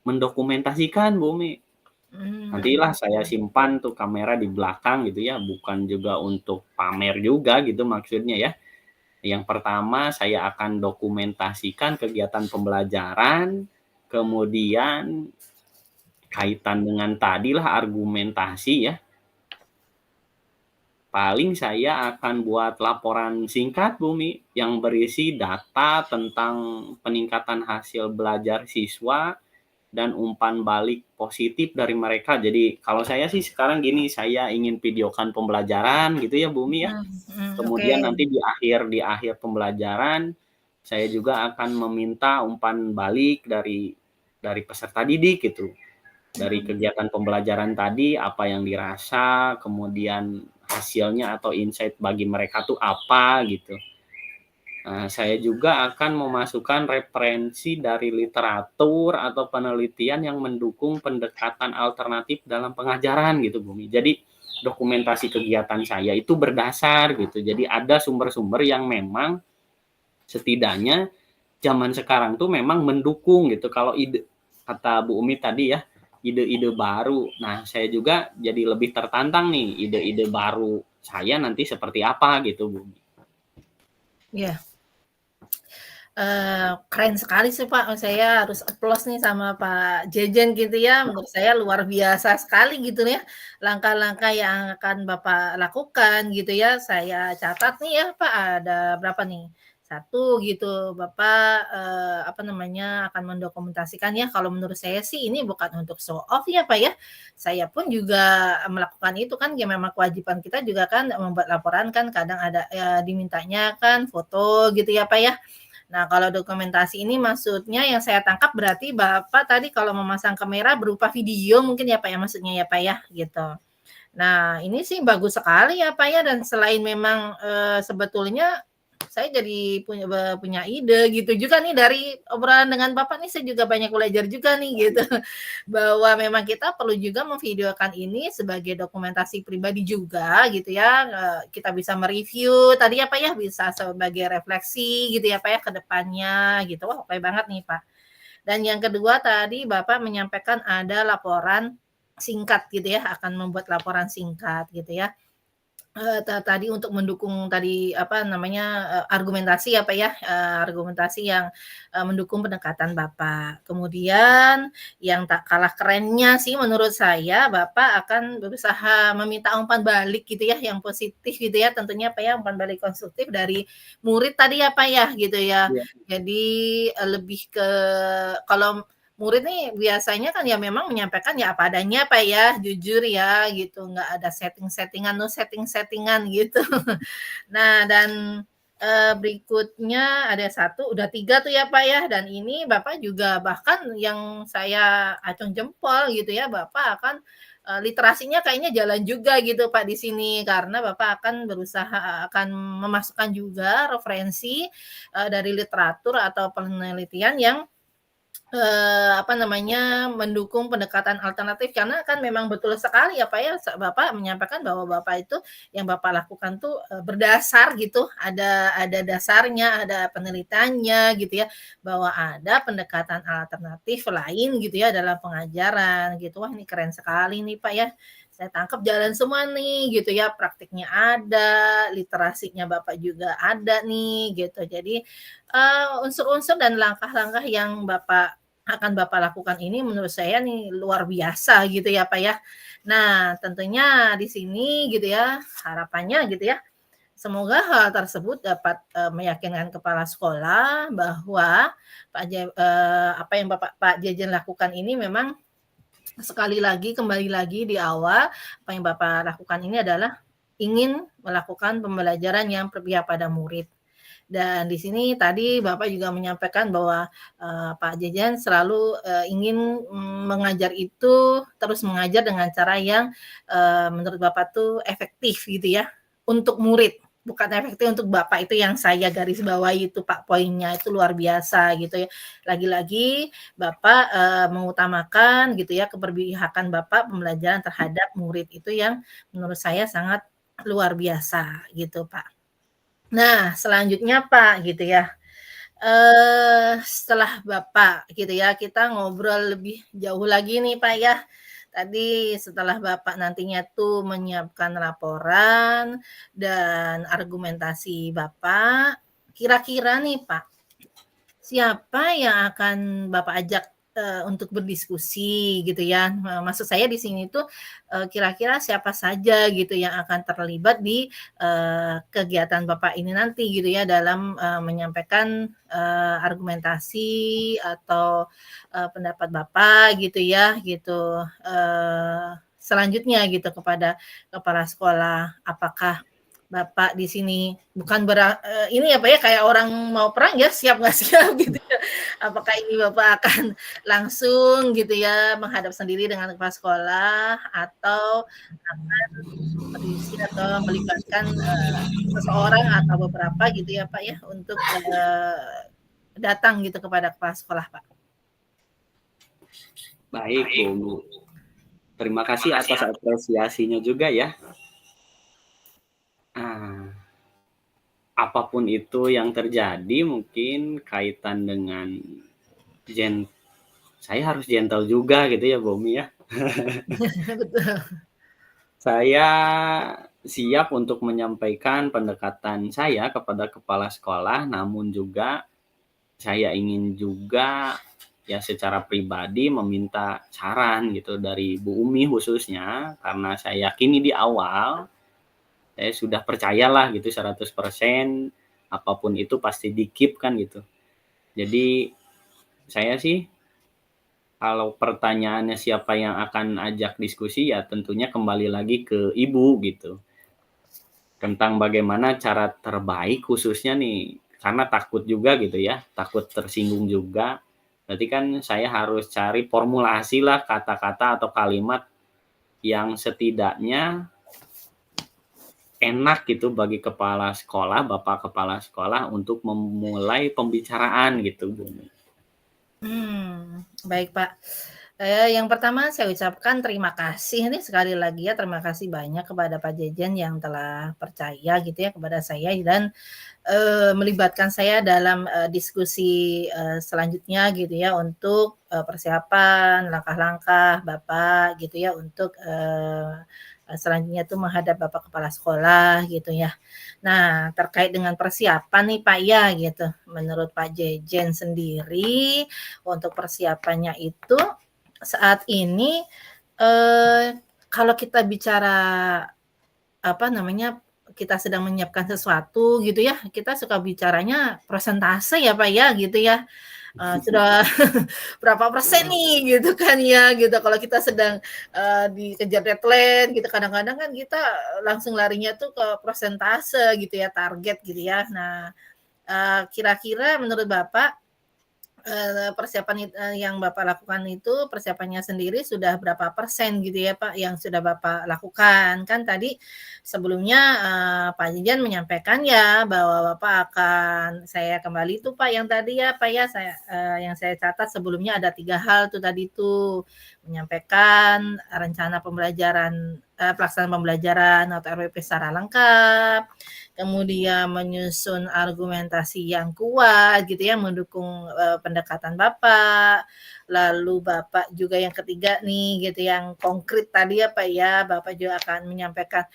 mendokumentasikan Bu Umi. Nantilah saya simpan tuh kamera di belakang gitu ya, bukan juga untuk pamer juga gitu maksudnya ya. Yang pertama saya akan dokumentasikan kegiatan pembelajaran, kemudian kaitan dengan tadilah argumentasi ya. Paling saya akan buat laporan singkat Bu Mi, yang berisi data tentang peningkatan hasil belajar siswa dan umpan balik positif dari mereka. Jadi kalau saya sih sekarang gini, saya ingin videokan pembelajaran gitu ya Bu Mi ya. Oke. Kemudian nanti di akhir pembelajaran saya juga akan meminta umpan balik dari peserta didik gitu. Dari kegiatan pembelajaran tadi apa yang dirasa, kemudian hasilnya atau insight bagi mereka tuh apa gitu. Nah, saya juga akan memasukkan referensi dari literatur atau penelitian yang mendukung pendekatan alternatif dalam pengajaran gitu, Bumi. Jadi dokumentasi kegiatan saya itu berdasar gitu. Jadi ada sumber-sumber yang memang setidaknya zaman sekarang tuh memang mendukung gitu. Kalau ide kata Bu Umi tadi ya, ide-ide baru. Nah, saya juga jadi lebih tertantang nih ide-ide baru saya nanti seperti apa gitu, Bu. Ya. Keren sekali sih Pak, saya harus applause nih sama Pak Jejen gitu ya, menurut saya luar biasa sekali gitu ya, langkah-langkah yang akan Bapak lakukan gitu ya. Saya catat nih ya Pak, ada berapa nih, 1 gitu, Bapak, apa namanya, akan mendokumentasikan ya, kalau menurut saya sih ini bukan untuk show off ya Pak ya, saya pun juga melakukan itu kan ya memang kewajiban kita juga kan membuat laporan kan kadang ada, dimintanya kan foto gitu ya Pak ya. Nah, kalau dokumentasi ini maksudnya yang saya tangkap berarti Bapak tadi kalau memasang kamera berupa video mungkin ya Pak ya, maksudnya ya Pak ya, gitu. Nah, ini sih bagus sekali ya Pak ya, dan selain memang, sebetulnya saya jadi punya ide gitu juga nih dari obrolan dengan Bapak nih, saya juga banyak belajar juga nih gitu, bahwa memang kita perlu juga memvideokan ini sebagai dokumentasi pribadi juga gitu ya, kita bisa mereview tadi ya Pak ya, bisa sebagai refleksi gitu ya Pak ya ke depannya gitu. Wah, oke banget nih Pak. Dan yang kedua tadi Bapak menyampaikan ada laporan singkat gitu ya, akan membuat laporan singkat gitu ya. Tadi untuk mendukung tadi, apa namanya, argumentasi ya, Pak, ya, argumentasi yang, mendukung pendekatan Bapak. Kemudian yang tak kalah kerennya sih menurut saya, Bapak akan berusaha meminta umpan balik gitu ya, yang positif gitu ya, tentunya, Pak, ya, umpan balik konstruktif dari murid tadi ya, Pak, ya, gitu ya. Iya. Jadi, lebih ke kalau murid nih biasanya kan ya memang menyampaikan ya apa adanya Pak ya, jujur ya gitu, nggak ada setting-settingan, no setting-settingan gitu. Nah dan, berikutnya ada 1, udah 3 tuh ya Pak ya, dan ini Bapak juga bahkan yang saya acung jempol gitu ya, Bapak akan, literasinya kayaknya jalan juga gitu Pak di sini, karena Bapak akan berusaha akan memasukkan juga referensi, dari literatur atau penelitian yang apa namanya, mendukung pendekatan alternatif karena kan memang betul sekali ya, Pak, ya, Bapak menyampaikan bahwa Bapak itu yang Bapak lakukan tuh, berdasar gitu, ada dasarnya, ada penelitiannya gitu ya, bahwa ada pendekatan alternatif lain gitu ya dalam pengajaran gitu. Wah, ini keren sekali nih, Pak, ya. Saya tangkap jalan semua nih gitu ya, praktiknya ada, literasinya Bapak juga ada nih gitu. Jadi, unsur-unsur dan langkah-langkah yang akan Bapak lakukan ini menurut saya nih luar biasa gitu ya, Pak, ya. Nah, tentunya di sini gitu ya, harapannya gitu ya, semoga hal tersebut dapat, meyakinkan kepala sekolah bahwa apa yang Pak Jejen lakukan ini memang sekali lagi, kembali lagi di awal, apa yang Bapak lakukan ini adalah ingin melakukan pembelajaran yang berpihak pada murid. Dan di sini tadi Bapak juga menyampaikan bahwa, Pak Jejen selalu, ingin, mengajar itu terus mengajar dengan cara yang, menurut Bapak tuh efektif gitu ya, untuk murid, bukan efektif untuk Bapak, itu yang saya garis bawahi itu Pak, poinnya itu luar biasa gitu ya. Lagi-lagi Bapak, mengutamakan gitu ya keberpihakan Bapak pembelajaran terhadap murid itu yang menurut saya sangat luar biasa gitu, Pak. Nah, selanjutnya Pak gitu ya, setelah Bapak gitu ya, kita ngobrol lebih jauh lagi nih Pak ya. Tadi setelah Bapak nantinya tuh menyiapkan laporan dan argumentasi Bapak, kira-kira nih Pak, siapa yang akan Bapak ajak, untuk berdiskusi gitu ya? Maksud saya di sini tuh, kira-kira siapa saja gitu yang akan terlibat di, kegiatan Bapak ini nanti gitu ya dalam, menyampaikan, argumentasi atau, pendapat Bapak gitu ya, gitu, selanjutnya gitu kepada kepala sekolah. Apakah Bapak di sini bukan ini ya, Pak, ya, kayak orang mau perang ya, siap nggak siap gitu ya. Apakah ini Bapak akan langsung gitu ya, menghadap sendiri dengan kepala sekolah atau akan berisi atau melibatkan, seseorang atau beberapa gitu ya, Pak, ya, untuk, datang gitu kepada kepala sekolah, Pak? Baik, Bu. Terima kasih atas apresiasinya juga ya. Ah, apapun itu yang terjadi mungkin kaitan dengan gen saya harus gentle juga gitu ya, Bomi ya. Betul. Saya siap untuk menyampaikan pendekatan saya kepada kepala sekolah, namun juga saya ingin juga ya secara pribadi meminta saran gitu dari Bu Umi khususnya, karena saya yakini di awal saya sudah percayalah gitu 100% apapun itu pasti di-keep kan gitu. Jadi saya sih kalau pertanyaannya siapa yang akan ajak diskusi ya tentunya kembali lagi ke Ibu gitu. Tentang bagaimana cara terbaik khususnya nih, karena takut juga gitu ya, takut tersinggung juga. Berarti kan saya harus cari formulasi lah kata-kata atau kalimat yang setidaknya enak gitu bagi kepala sekolah, bapak kepala sekolah untuk memulai pembicaraan gitu, Bu. Baik Pak. Yang pertama saya ucapkan terima kasih nih sekali lagi ya, terima kasih banyak kepada Pak Jejen yang telah percaya gitu ya kepada saya dan, melibatkan saya dalam, diskusi, selanjutnya gitu ya untuk, persiapan langkah-langkah Bapak gitu ya untuk, selanjutnya tuh menghadap Bapak kepala sekolah gitu ya. Nah, terkait dengan persiapan nih Pak ya gitu, menurut Pak Jejen sendiri untuk persiapannya itu saat ini, kalau kita bicara, apa namanya, kita sedang menyiapkan sesuatu gitu ya, kita suka bicaranya persentase ya, Pak, ya, gitu ya. Sudah berapa persen nih gitu kan ya, gitu. Kalau kita sedang, dikejar deadline gitu, kadang-kadang kan kita langsung larinya tuh ke persentase gitu ya, target gitu ya. Nah, kira-kira menurut Bapak persiapan yang Bapak lakukan itu, persiapannya sendiri sudah berapa persen gitu ya, Pak, yang sudah Bapak lakukan? Kan tadi sebelumnya, Pak Jejan menyampaikan ya bahwa Bapak akan saya kembali tuh, Pak, yang tadi ya, Pak, ya, yang saya catat sebelumnya ada 3 hal tuh tadi tuh, menyampaikan rencana pembelajaran pelaksanaan pembelajaran atau RPP secara lengkap, kemudian menyusun argumentasi yang kuat gitu ya, mendukung, pendekatan Bapak. Lalu Bapak juga yang ketiga nih gitu, yang konkret tadi ya, Pak, ya, Bapak juga akan menyampaikan,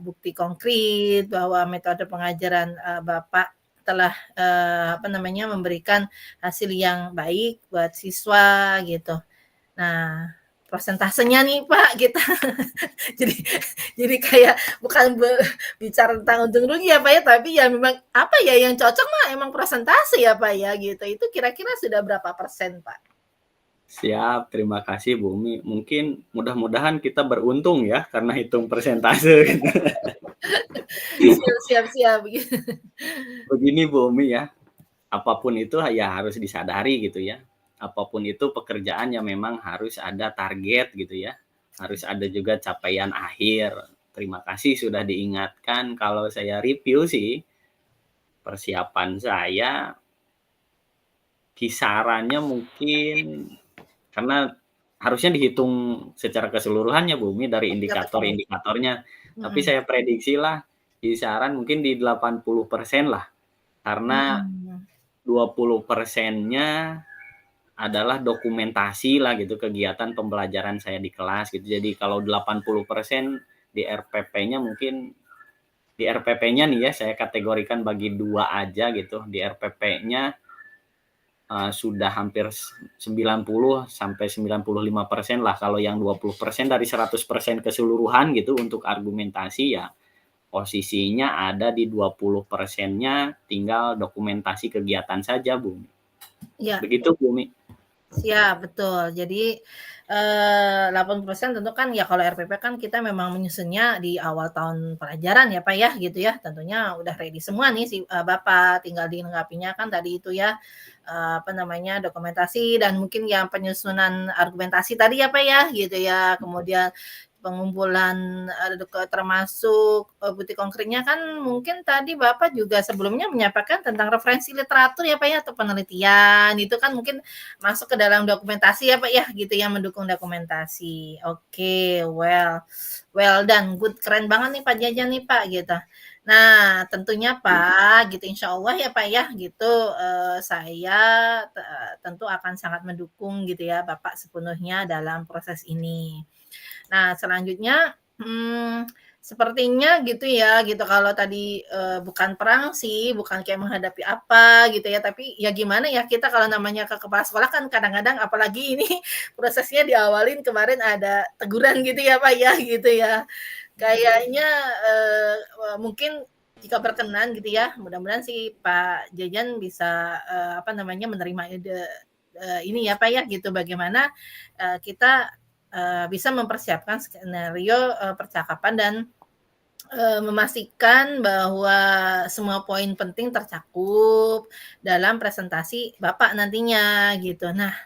bukti konkret bahwa metode pengajaran, Bapak telah, apa namanya, memberikan hasil yang baik buat siswa gitu. Nah, prosentasenya nih, Pak, kita jadi jadi kayak bukan bicara tentang untung rugi ya, Pak, ya, tapi ya memang apa ya, yang cocok mah emang persentase ya, Pak, ya, gitu. Itu kira-kira sudah berapa persen, Pak? Siap, terima kasih Bumi. Mungkin mudah-mudahan kita beruntung ya karena hitung persentase gitu. Siap siap, gitu. Begini Bumi ya, apapun itu ya harus disadari gitu ya. Apapun itu pekerjaan yang memang harus ada target gitu ya. Harus ada juga capaian akhir. Terima kasih sudah diingatkan. Kalau saya review sih, persiapan saya kisarannya mungkin karena harusnya dihitung secara keseluruhannya Bumi dari Ya betul. indikator-indikatornya. Tapi Mhm. saya prediksilah kisaran mungkin di 80% lah. Karena Mhm. 20%-nya adalah dokumentasi lah gitu, kegiatan pembelajaran saya di kelas gitu. Jadi kalau 80% di RPP-nya mungkin di RPP-nya nih ya saya kategorikan bagi 2 aja gitu. Di RPP-nya sudah hampir 90 sampai 95% lah. Kalau yang 20% dari 100% keseluruhan gitu untuk argumentasi ya posisinya ada di 20%-nya tinggal dokumentasi kegiatan saja, Bumi. Iya. Begitu, Bumi. Siap, betul. Jadi, 80% tentu kan ya kalau RPP kan kita memang menyusunnya di awal tahun pelajaran ya, Pak, ya, gitu ya. Tentunya udah ready semua nih si, Bapak, tinggal dilengkapinya kan tadi itu ya, apa namanya, dokumentasi dan mungkin yang penyusunan argumentasi tadi ya, Pak, ya, gitu ya. Kemudian pengumpulan, termasuk, bukti konkretnya kan mungkin tadi Bapak juga sebelumnya menyampaikan tentang referensi literatur ya, Pak, ya, atau penelitian, itu kan mungkin masuk ke dalam dokumentasi ya Pak ya, gitu ya, mendukung dokumentasi. Oke, well done, good, keren banget nih Pak Jajan nih Pak, gitu. Nah, tentunya Pak, gitu, insya Allah ya Pak ya, gitu, saya tentu akan sangat mendukung gitu ya Bapak sepenuhnya dalam proses ini. Nah, selanjutnya, sepertinya gitu ya, gitu kalau tadi, bukan perang sih, bukan kayak menghadapi apa gitu ya, tapi ya gimana ya kita kalau namanya ke kepala sekolah kan kadang-kadang apalagi ini prosesnya diawalin kemarin ada teguran gitu ya, Pak, ya, gitu ya. Kayaknya, mungkin jika berkenan gitu ya, mudah-mudahan sih Pak Jajan bisa, apa namanya, menerima ide, ini ya, Pak, ya, gitu, bagaimana, kita, bisa mempersiapkan skenario, percakapan dan, memastikan bahwa semua poin penting tercakup dalam presentasi Bapak nantinya, gitu. Nah,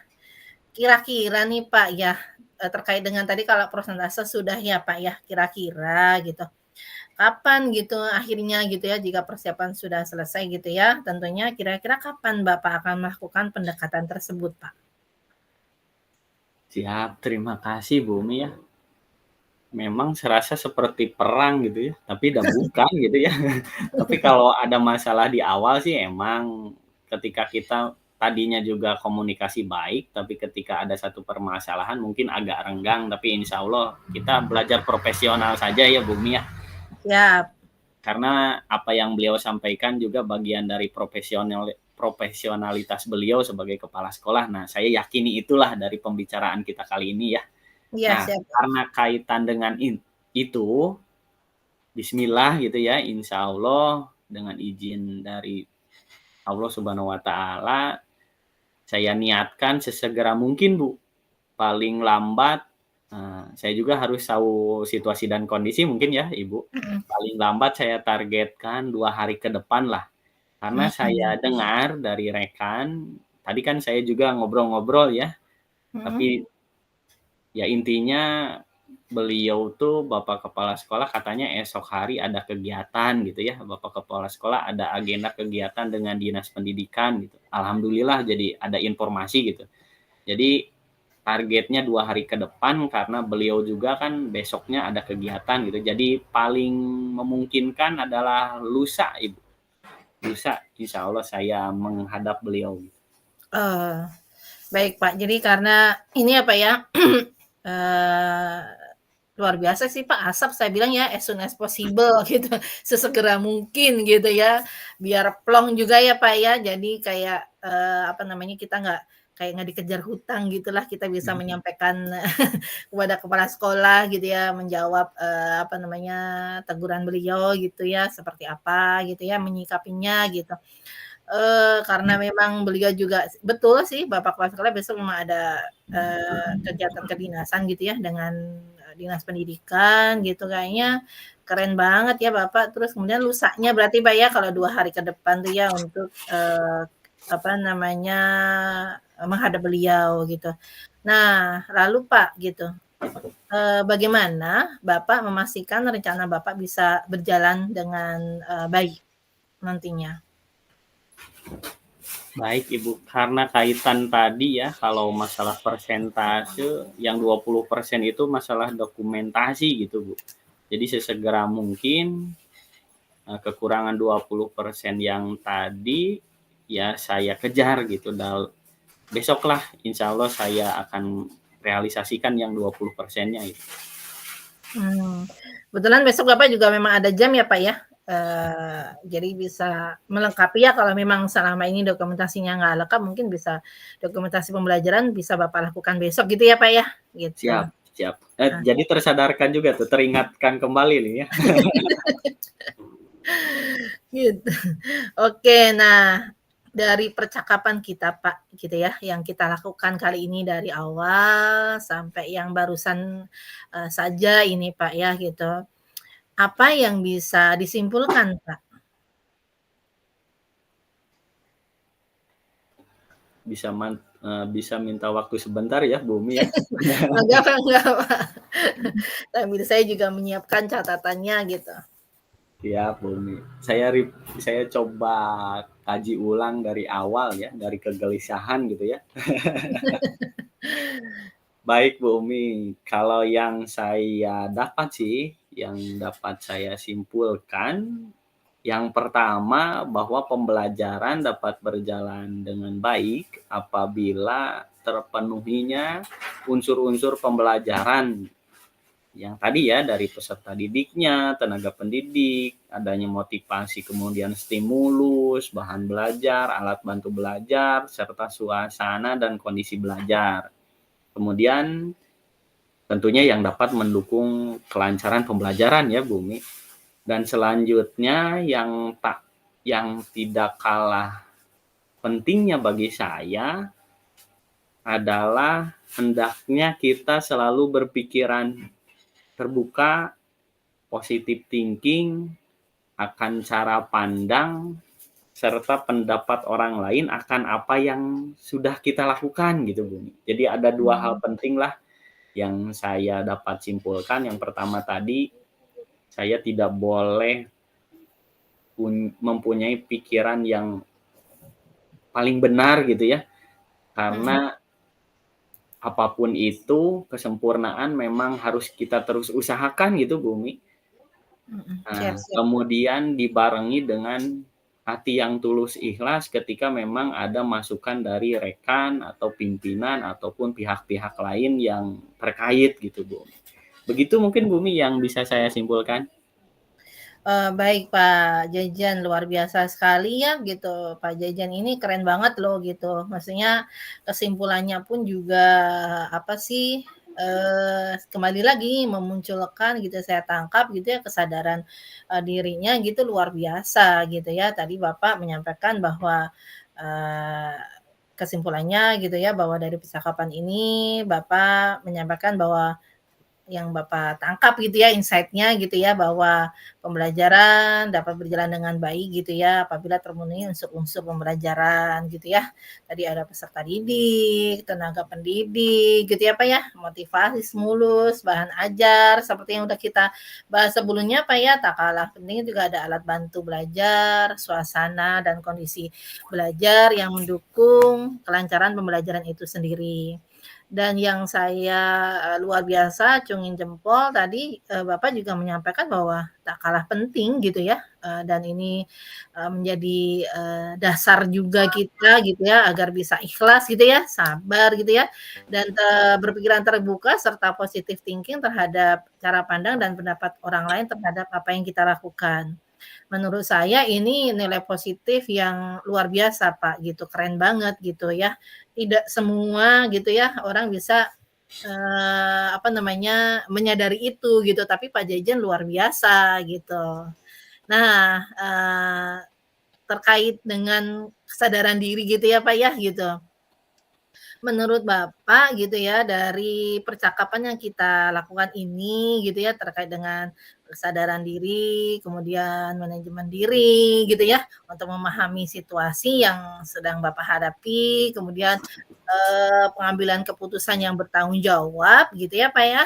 kira-kira nih, Pak, ya, terkait dengan tadi kalau prosentase sudah ya, Pak, ya, kira-kira gitu, kapan gitu akhirnya gitu ya, jika persiapan sudah selesai gitu ya, tentunya kira-kira kapan Bapak akan melakukan pendekatan tersebut, Pak? Siap, terima kasih Bumi ya. Memang serasa seperti perang gitu ya, tapi dah bukan gitu ya. Tapi kalau ada masalah di awal sih emang ketika kita tadinya juga komunikasi baik, tapi ketika ada satu permasalahan mungkin agak renggang, tapi insya Allah kita belajar profesional saja ya Bumi ya. Siap. Karena apa yang beliau sampaikan juga bagian dari profesionalitas beliau sebagai kepala sekolah. Nah, saya yakini itulah dari pembicaraan kita kali ini ya. Iya, Nah, siap. karena kaitan dengan itu, Bismillah gitu ya, insya Allah dengan izin dari Allah Subhanahu Wa Taala, saya niatkan sesegera mungkin Bu, paling lambat. Saya juga harus tahu situasi dan kondisi mungkin ya Ibu. Mhm, Paling lambat saya targetkan 2 hari ke depan lah. Karena mhm, saya dengar dari rekan, tadi kan saya juga ngobrol-ngobrol ya, mhm. tapi ya intinya beliau tuh Bapak Kepala Sekolah katanya esok hari ada kegiatan gitu ya, Bapak Kepala Sekolah ada agenda kegiatan dengan Dinas Pendidikan gitu. Alhamdulillah jadi ada informasi gitu. Jadi targetnya 2 hari ke depan karena beliau juga kan besoknya ada kegiatan gitu. Jadi paling memungkinkan adalah lusa Ibu. Lusa insya Allah saya menghadap beliau. Oh, baik Pak, jadi karena ini ya Pak ya, eee, luar biasa sih Pak, asap saya bilang ya as soon as possible gitu, sesegera mungkin gitu ya, biar plong juga ya Pak ya, jadi kayak, apa namanya, kita nggak dikejar hutang gitulah, kita bisa menyampaikan kepada kepala sekolah gitu ya, menjawab, apa namanya, teguran beliau gitu ya, seperti apa gitu ya menyikapinya gitu. Karena memang beliau juga betul sih Bapak kepala sekolah besok memang ada, kegiatan kedinasan gitu ya dengan, dinas pendidikan gitu kayaknya keren banget ya Bapak, terus kemudian lusanya berarti Pak ya kalau 2 hari ke depan tuh ya untuk, apa namanya, menghadap beliau gitu. Nah lalu Pak gitu, bagaimana Bapak memastikan rencana Bapak bisa berjalan dengan, baik nantinya? Baik Ibu, karena kaitan tadi ya, kalau masalah persentase yang 20% itu masalah dokumentasi gitu Bu. Jadi sesegera mungkin kekurangan 20% yang tadi ya saya kejar gitu. Besoklah insya Allah saya akan realisasikan yang 20%-nya itu. Kebetulan besok Bapak juga memang ada jam ya Pak ya? Jadi bisa melengkapi ya kalau memang selama ini dokumentasinya nggak lengkap mungkin bisa dokumentasi pembelajaran bisa Bapak lakukan besok gitu ya Pak ya? Gitu. Siap, siap. Ah. Jadi tersadarkan juga tuh, teringatkan kembali nih ya. Gitu. Oke, nah dari percakapan kita Pak gitu ya, yang kita lakukan kali ini dari awal sampai yang barusan, saja ini Pak ya gitu, apa yang bisa disimpulkan Pak? Bisa minta waktu sebentar ya, Bumi ya. Enggak Pak, sambil saya juga menyiapkan catatannya gitu. Siap, Bumi. Saya coba kaji ulang dari awal ya, dari kegelisahan gitu ya. Baik, Bu Umi. Kalau yang saya dapat sih, yang dapat saya simpulkan, yang pertama bahwa pembelajaran dapat berjalan dengan baik apabila terpenuhinya unsur-unsur pembelajaran yang tadi ya dari peserta didiknya, tenaga pendidik, adanya motivasi, kemudian stimulus, bahan belajar, alat bantu belajar, serta suasana dan kondisi belajar. Kemudian tentunya yang dapat mendukung kelancaran pembelajaran ya Bumi. Dan selanjutnya yang tidak kalah pentingnya bagi saya adalah hendaknya kita selalu berpikiran terbuka, positive thinking akan cara pandang serta pendapat orang lain akan apa yang sudah kita lakukan gitu Bumi. Jadi ada dua hal Mmm, penting lah yang saya dapat simpulkan. Yang pertama tadi, saya tidak boleh mempunyai pikiran yang paling benar gitu ya, mhm karena apapun itu kesempurnaan memang harus kita terus usahakan gitu Bumi. mhm, siap Nah, siap. kemudian dibarengi dengan hati yang tulus ikhlas ketika memang ada masukan dari rekan atau pimpinan ataupun pihak-pihak lain yang terkait gitu Bumi. Begitu mungkin Bumi yang bisa saya simpulkan. Baik Pak Jajan, luar biasa sekali ya gitu, Pak Jajan ini keren banget loh gitu. Maksudnya kesimpulannya pun juga apa sih, kembali lagi memunculkan gitu saya tangkap gitu ya kesadaran, dirinya gitu luar biasa gitu ya. Tadi Bapak menyampaikan bahwa, eee, kesimpulannya gitu ya bahwa dari percakapan ini Bapak menyampaikan bahwa yang Bapak tangkap gitu ya insight-nya gitu ya, bahwa pembelajaran dapat berjalan dengan baik gitu ya, apabila termenuhi unsur-unsur pembelajaran gitu ya. Tadi ada peserta didik, tenaga pendidik gitu ya Pak ya, motivasi, stimulus, bahan ajar, seperti yang udah kita bahas sebelumnya Pak ya, tak kalah penting juga ada alat bantu belajar, suasana dan kondisi belajar yang mendukung kelancaran pembelajaran itu sendiri. Dan yang saya, luar biasa acungin jempol tadi, Bapak juga menyampaikan bahwa tak kalah penting gitu ya, dan ini, menjadi, dasar juga kita gitu ya agar bisa ikhlas gitu ya, sabar gitu ya, dan, berpikiran terbuka serta positive thinking terhadap cara pandang dan pendapat orang lain terhadap apa yang kita lakukan. Menurut saya ini nilai positif yang luar biasa, Pak, gitu, keren banget gitu ya. Tidak semua gitu ya orang bisa, apa namanya, menyadari itu gitu, tapi Pak Jajan luar biasa gitu. Nah, terkait dengan kesadaran diri gitu ya, Pak, ya, gitu. Menurut Bapak gitu ya, dari percakapan yang kita lakukan ini gitu ya, terkait dengan kesadaran diri, kemudian manajemen diri gitu ya, untuk memahami situasi yang sedang Bapak hadapi, kemudian, pengambilan keputusan yang bertanggung jawab gitu ya, Pak, ya.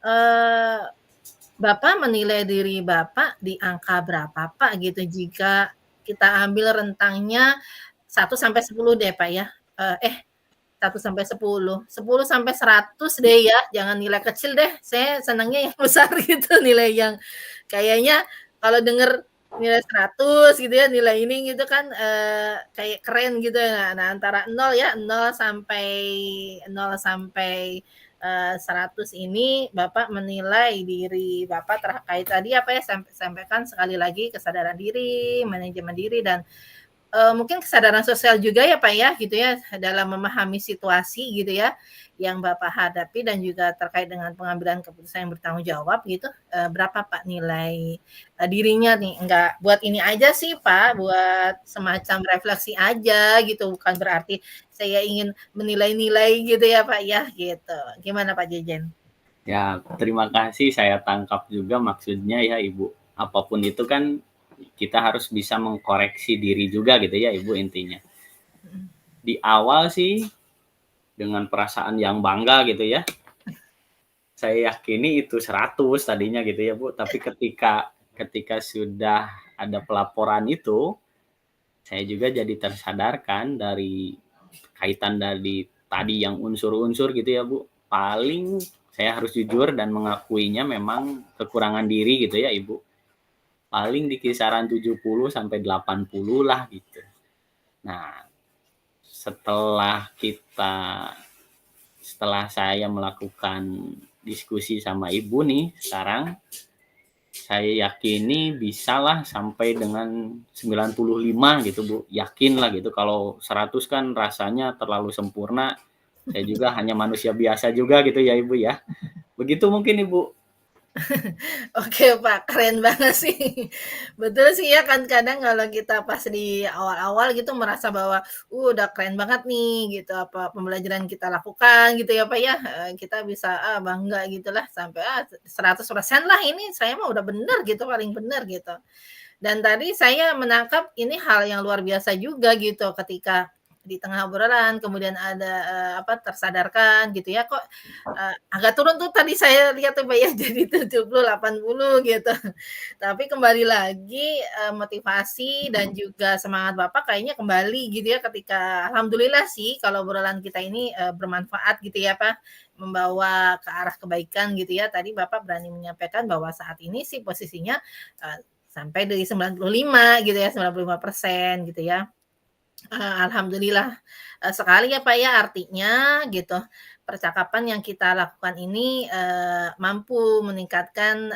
Eee, Bapak menilai diri Bapak di angka berapa, Pak, gitu jika kita ambil rentangnya 1 sampai 10 deh, Pak, ya. 1 sampai 10, 10 sampai 100 deh ya, jangan nilai kecil deh, saya senangnya yang besar gitu, nilai yang kayaknya kalau denger nilai 100 gitu ya, nilai ini gitu kan, kayak keren gitu ya. Nah, antara 0 ya, 100 ini Bapak menilai diri Bapak terkait tadi apa ya, sampaikan sekali lagi kesadaran diri, manajemen diri, dan mungkin kesadaran sosial juga ya, Pak, ya, gitu ya, dalam memahami situasi gitu ya, yang Bapak hadapi dan juga terkait dengan pengambilan keputusan yang bertanggung jawab gitu, berapa, Pak, nilai, dirinya nih? Enggak buat ini aja sih, Pak, buat semacam refleksi aja gitu, bukan berarti saya ingin menilai-nilai gitu ya, Pak, ya, gitu. Gimana Pak Jejen? Ya, terima kasih, saya tangkap juga maksudnya ya, Ibu. Apapun itu kan kita harus bisa mengkoreksi diri juga gitu ya, Ibu, intinya. Mhm. Di awal sih dengan perasaan yang bangga gitu ya, saya yakini itu 100 tadinya gitu ya, Bu, tapi ketika ketika sudah ada pelaporan itu, saya juga jadi tersadarkan dari kaitan dari tadi yang unsur-unsur gitu ya, Bu. Paling saya harus jujur dan mengakuinya memang kekurangan diri gitu ya, Ibu. Paling di kisaran 70 sampai 80 lah gitu. Nah, setelah kita setelah saya melakukan diskusi sama Ibu nih sekarang, saya yakini bisalah sampai dengan 95 gitu, Bu. Yakin lah gitu, kalau 100 kan rasanya terlalu sempurna, saya juga hanya manusia biasa juga gitu ya, Ibu, ya. Begitu mungkin, Ibu. Oke Pak, keren banget sih. Betul sih ya kan kadang kalau kita pas di awal-awal gitu merasa bahwa, udah keren banget nih gitu, apa pembelajaran kita lakukan gitu ya Pak ya, kita bisa, bangga gitulah sampai, 100% lah ini saya mah udah bener gitu, paling bener gitu. Dan tadi saya menangkap ini hal yang luar biasa juga gitu ketika di tengah obrolan kemudian ada, tersadarkan gitu ya, kok, agak turun tuh tadi saya lihat tuh Mbak ya jadi 70, 80 gitu. Tapi kembali lagi, motivasi dan juga semangat Bapak kayaknya kembali gitu ya ketika alhamdulillah sih kalau obrolan kita ini, bermanfaat gitu ya, Pak, membawa ke arah kebaikan gitu ya. Tadi Bapak berani menyampaikan bahwa saat ini sih posisinya, sampai dari 95 gitu ya, 95% gitu ya. Alhamdulillah, sekali ya, Pak, ya, artinya gitu, percakapan yang kita lakukan ini, mampu meningkatkan,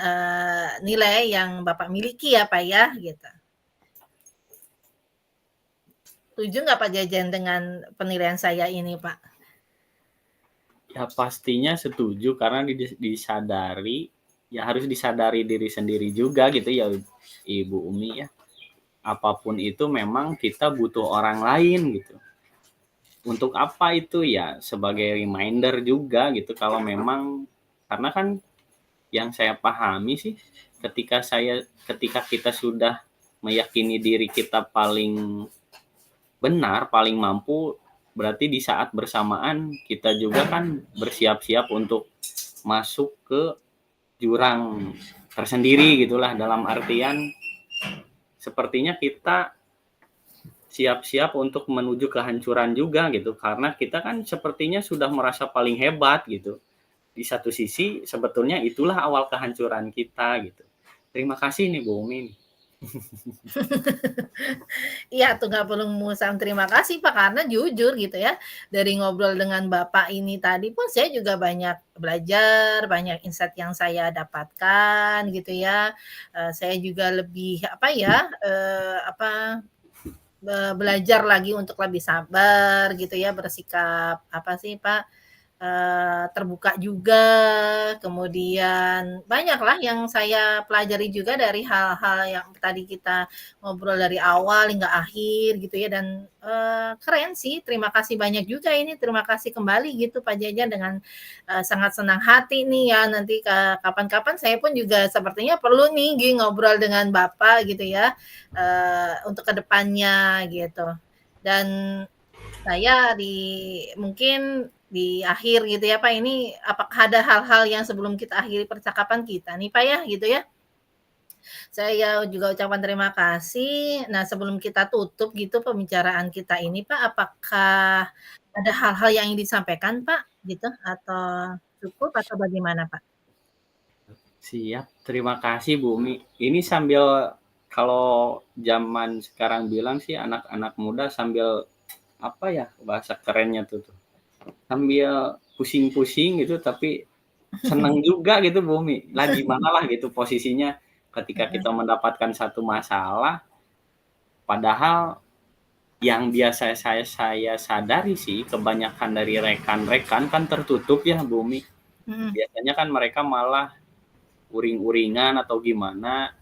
nilai yang Bapak miliki ya, Pak, ya, gitu. Setuju nggak Pak Jajan dengan penilaian saya ini, Pak? Ya pastinya setuju karena disadari, ya harus disadari diri sendiri juga gitu ya, Ibu Umi ya. Apapun itu memang kita butuh orang lain gitu. Untuk apa itu? Ya sebagai reminder juga gitu kalau memang karena kan yang saya pahami sih ketika kita sudah meyakini diri kita paling benar, paling mampu, berarti di saat bersamaan kita juga kan bersiap-siap untuk masuk ke jurang tersendiri gitulah, dalam artian sepertinya kita siap-siap untuk menuju kehancuran juga gitu, karena kita kan sepertinya sudah merasa paling hebat gitu. Di satu sisi sebetulnya itulah awal kehancuran kita gitu. Terima kasih nih Bu Umi. Iya tuh nggak perlu mengucapkan terima kasih Pak, karena jujur gitu ya, dari ngobrol dengan Bapak ini tadi pun saya juga banyak belajar, banyak insight yang saya dapatkan gitu ya. Saya juga lebih apa ya, belajar lagi untuk lebih sabar gitu ya, bersikap apa sih Pak, terbuka juga, kemudian banyaklah yang saya pelajari juga dari hal-hal yang tadi kita ngobrol dari awal hingga akhir gitu ya, dan keren sih, terima kasih banyak juga ini, terima kasih kembali gitu Pak Jaja dengan sangat senang hati nih ya, nanti kapan-kapan saya pun juga sepertinya perlu nih ngobrol dengan Bapak gitu ya, untuk kedepannya gitu. Dan saya mungkin di akhir gitu ya Pak, ini apakah ada hal-hal yang sebelum kita akhiri percakapan kita nih Pak ya, gitu ya? Saya juga ucapkan terima kasih. Nah, sebelum kita tutup gitu pembicaraan kita ini Pak, apakah ada hal-hal yang ingin disampaikan Pak, gitu? Atau cukup atau bagaimana Pak? Siap, terima kasih Bumi. Ini sambil kalau zaman sekarang bilang sih anak-anak muda sambil apa ya bahasa kerennya tuh, sambil pusing-pusing gitu tapi senang juga gitu Bumi. Lah gimana lah gitu posisinya ketika kita mendapatkan satu masalah, padahal yang biasa saya sadari sih kebanyakan dari rekan-rekan kan tertutup ya Bumi. Biasanya kan mereka malah uring-uringan atau gimana.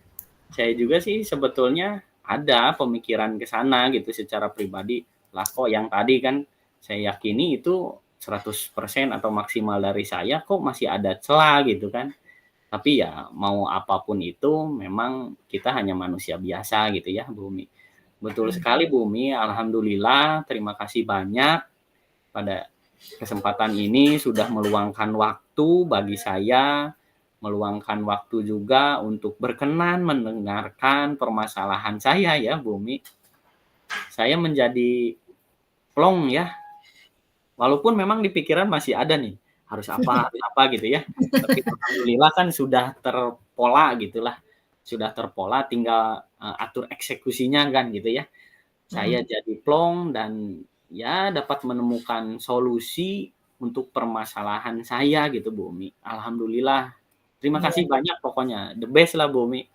Saya juga sih sebetulnya ada pemikiran ke sana gitu secara pribadi. Lah kok yang tadi kan saya yakini itu 100% atau maksimal dari saya kok masih ada celah gitu kan. Tapi ya mau apapun itu memang kita hanya manusia biasa gitu ya Bumi. Betul sekali Bumi, alhamdulillah terima kasih banyak pada kesempatan ini sudah meluangkan waktu bagi saya, meluangkan waktu juga untuk berkenan mendengarkan permasalahan saya ya Bumi. Saya menjadi plong ya, walaupun memang di pikiran masih ada nih, harus apa gitu ya. Tapi alhamdulillah kan sudah terpola gitulah, sudah terpola tinggal atur eksekusinya kan gitu ya. Saya jadi plong dan ya dapat menemukan solusi untuk permasalahan saya gitu Bumi. Alhamdulillah. Terima kasih banyak pokoknya. The best lah Bumi.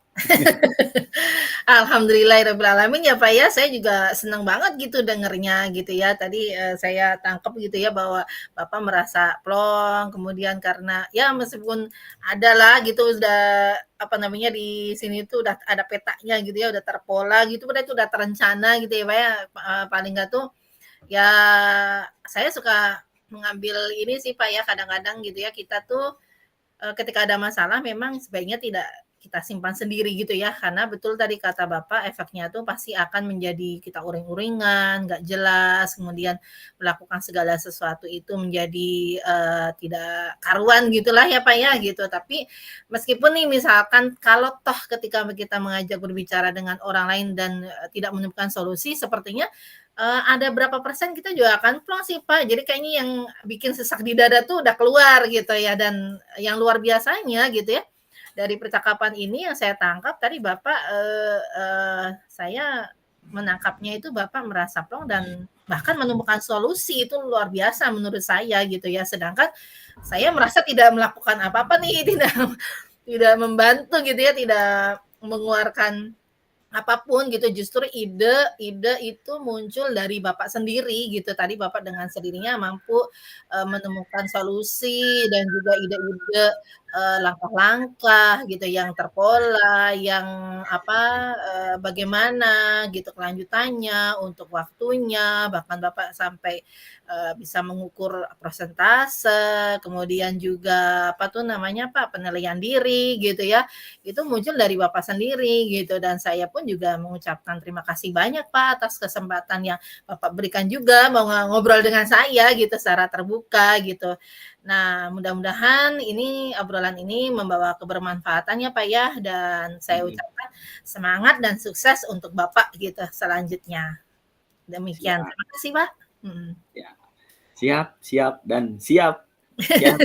Alhamdulillahirabbil alamin ya Pak ya, saya juga senang banget gitu dengernya gitu ya. Tadi saya tangkap gitu ya bahwa Bapak merasa plong, kemudian karena ya meskipun adalah gitu udah apa namanya di sini tuh udah ada petanya gitu ya, udah terpola gitu, udah itu udah terencana gitu ya Pak ya. Paling enggak tuh ya saya suka mengambil ini sih Pak ya, kadang-kadang gitu ya kita tuh ketika ada masalah memang sebaiknya tidak kita simpan sendiri gitu ya, karena betul tadi kata Bapak efeknya tuh pasti akan menjadi kita uring-uringan, nggak jelas, kemudian melakukan segala sesuatu itu menjadi tidak karuan gitulah ya Pak ya gitu. Tapi meskipun nih misalkan kalau toh ketika kita mengajak berbicara dengan orang lain dan tidak menemukan solusi, sepertinya ada berapa persen kita juga akan plong sih Pak. Jadi kayaknya yang bikin sesak di dada tuh udah keluar gitu ya, dan yang luar biasanya gitu ya, dari percakapan ini yang saya tangkap tadi Bapak, saya menangkapnya itu Bapak merasa plong dan bahkan menemukan solusi, itu luar biasa menurut saya gitu ya. Sedangkan saya merasa tidak melakukan apa-apa nih, tidak membantu gitu ya, tidak mengeluarkan apapun gitu, justru ide itu muncul dari Bapak sendiri gitu. Tadi Bapak dengan sendirinya mampu menemukan solusi dan juga ide-ide langkah-langkah gitu yang terpola, yang apa bagaimana gitu kelanjutannya untuk waktunya, bahkan Bapak sampai bisa mengukur persentase, kemudian juga apa tuh namanya Pak, penilaian diri gitu ya. Itu muncul dari Bapak sendiri gitu, dan saya pun juga mengucapkan terima kasih banyak Pak atas kesempatan yang Bapak berikan juga mau ngobrol dengan saya gitu secara terbuka gitu. Nah, mudah-mudahan obrolan ini membawa kebermanfaatan ya Pak ya, dan saya ucapkan semangat dan sukses untuk Bapak gitu selanjutnya. Demikian. Siap. Terima kasih Pak. Ya. Siap dan siap. Ya.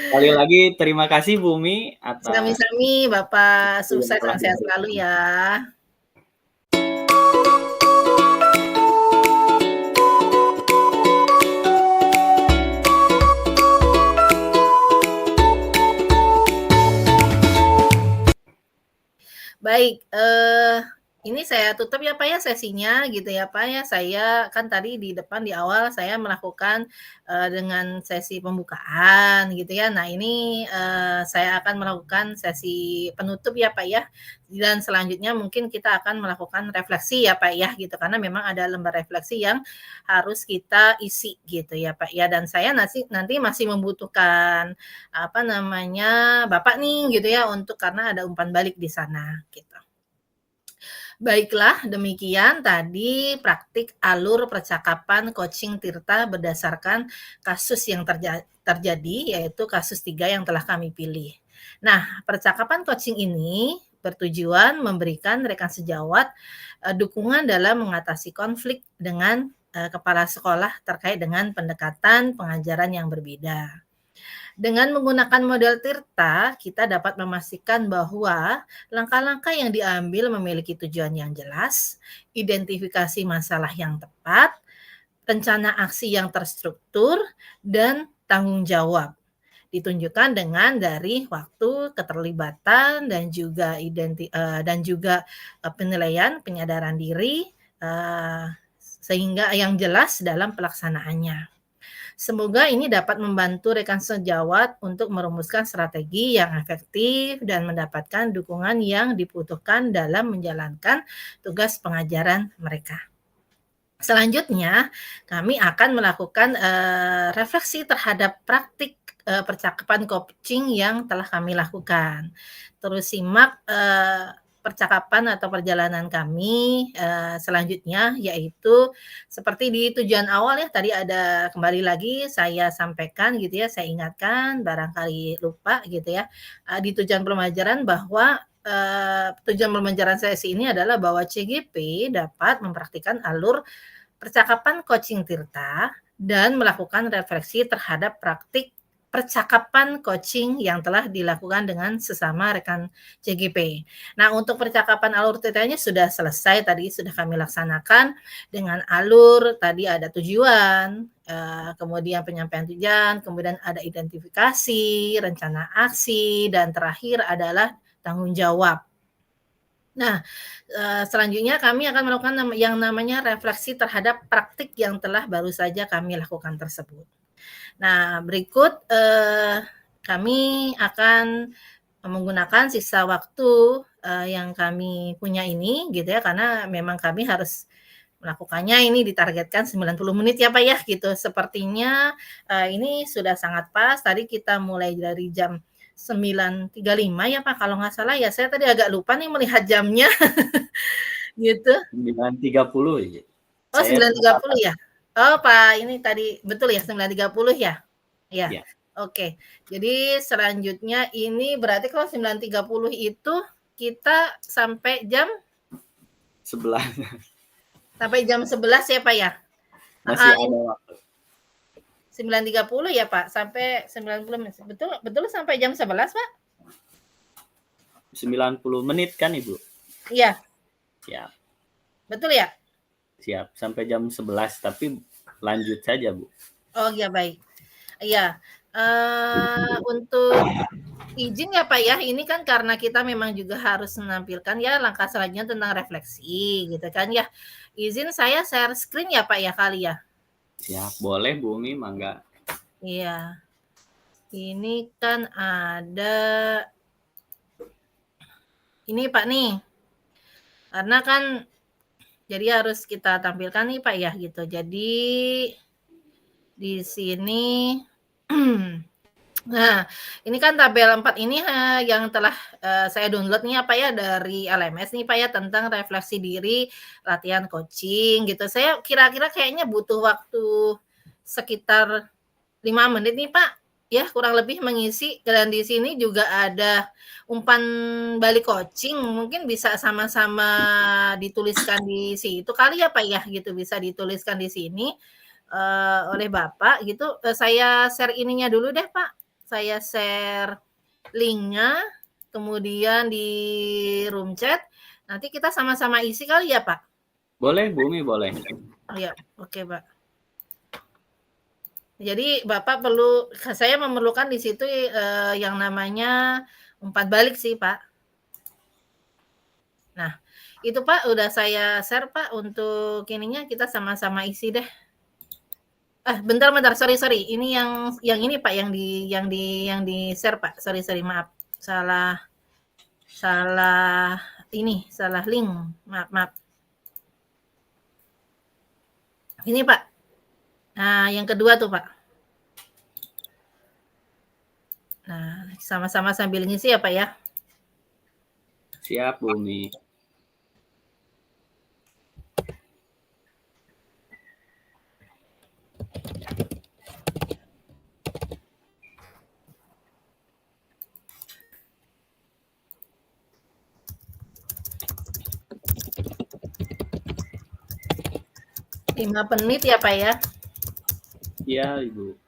Sekali lagi terima kasih Bumi atas Sami-sami Bapak, sukses dan sehat selalu ya. Baik, Ini saya tutup ya Pak ya sesinya gitu ya Pak ya. Saya kan tadi di depan di awal saya melakukan, dengan sesi pembukaan gitu ya. Nah ini, saya akan melakukan sesi penutup ya Pak ya, dan selanjutnya mungkin kita akan melakukan refleksi ya Pak ya gitu, karena memang ada lembar refleksi yang harus kita isi gitu ya Pak ya. Dan saya nanti masih membutuhkan, apa namanya, Bapak nih gitu ya untuk karena ada umpan balik di sana gitu. Baiklah, demikian tadi praktik alur percakapan coaching Tirta berdasarkan kasus yang terjadi, yaitu kasus 3 yang telah kami pilih. Nah, percakapan coaching ini bertujuan memberikan rekan sejawat dukungan dalam mengatasi konflik dengan kepala sekolah terkait dengan pendekatan pengajaran yang berbeda. Dengan menggunakan model Tirta, kita dapat memastikan bahwa langkah-langkah yang diambil memiliki tujuan yang jelas, identifikasi masalah yang tepat, rencana aksi yang terstruktur, dan tanggung jawab. Ditunjukkan dengan dari waktu, keterlibatan, dan juga penilaian, penyadaran diri, sehingga yang jelas dalam pelaksanaannya. Semoga ini dapat membantu rekan sejawat untuk merumuskan strategi yang efektif dan mendapatkan dukungan yang dibutuhkan dalam menjalankan tugas pengajaran mereka. Selanjutnya, kami akan melakukan refleksi terhadap praktik percakapan coaching yang telah kami lakukan. Terus simak percakapan atau perjalanan kami selanjutnya, yaitu seperti di tujuan awal ya, tadi ada kembali lagi saya sampaikan gitu ya, saya ingatkan barangkali lupa gitu ya, di tujuan pembelajaran bahwa tujuan pembelajaran sesi ini adalah bahwa CGP dapat mempraktikkan alur percakapan coaching Tirta dan melakukan refleksi terhadap praktik percakapan coaching yang telah dilakukan dengan sesama rekan CGP. Nah, untuk percakapan alur Tirtanya sudah selesai, tadi sudah kami laksanakan dengan alur, tadi ada tujuan, kemudian penyampaian tujuan, kemudian ada identifikasi, rencana aksi, dan terakhir adalah tanggung jawab. Nah, selanjutnya kami akan melakukan yang namanya refleksi terhadap praktik yang telah baru saja kami lakukan tersebut. Nah, berikut kami akan menggunakan sisa waktu yang kami punya ini gitu ya, karena memang kami harus melakukannya ini ditargetkan 90 menit ya Pak ya gitu. Sepertinya ini sudah sangat pas. Tadi kita mulai dari jam 9.35 ya Pak kalau nggak salah ya. Saya tadi agak lupa nih melihat jamnya gitu. 9.30 ya. Oh Saya 9.30 ya? Oh Pak ini tadi betul ya 9.30 ya? Ya. ya, Oke. Jadi selanjutnya ini berarti kalau 9.30 itu kita sampai jam 11 11 ya Pak ya? masih ada waktu. 9.30 ya Pak, sampai 90 menit. Betul sampai jam 11 Pak? 90 menit kan Ibu? Iya. Siap. Betul ya? Siap. Sampai jam 11, tapi lanjut saja Bu. Oh ya baik. Iya. Untuk izin ya Pak ya, ini kan karena kita memang juga harus menampilkan ya langkah selanjutnya tentang refleksi gitu kan ya. Izin saya share screen ya Pak ya kali ya? Siap, boleh Bumi, mangga. Iya. Ini kan ada ini Pak nih. Karena kan jadi harus kita tampilkan nih Pak ya gitu. Jadi di sini nah, ini kan tabel 4 ini yang telah saya download nih Pak ya dari LMS nih Pak ya tentang refleksi diri latihan coaching gitu. Saya kira-kira kayaknya butuh waktu sekitar 5 menit nih Pak, ya kurang lebih mengisi dan di sini juga ada umpan balik coaching, mungkin bisa sama-sama dituliskan di situ kali ya Pak ya gitu, bisa dituliskan di sini oleh Bapak gitu. Saya share ininya dulu deh Pak, saya share linknya, kemudian di room chat, nanti kita sama-sama isi kali ya Pak? Boleh Bumi, boleh. Iya, oke Pak. Jadi Bapak saya memerlukan di situ yang namanya umpan balik sih Pak. Nah, Itu Pak, udah saya share Pak untuk ininya, kita sama-sama isi deh. Bentar, sorry. Ini yang ini Pak, yang di share Pak. Sorry, maaf. Salah salah link. Maaf. Ini Pak. Nah, yang kedua tuh Pak. Nah, sama-sama sambil ngisi ya Pak ya. Siap, Bu Umi. Lima menit ya Pak ya. Iya, Ibu.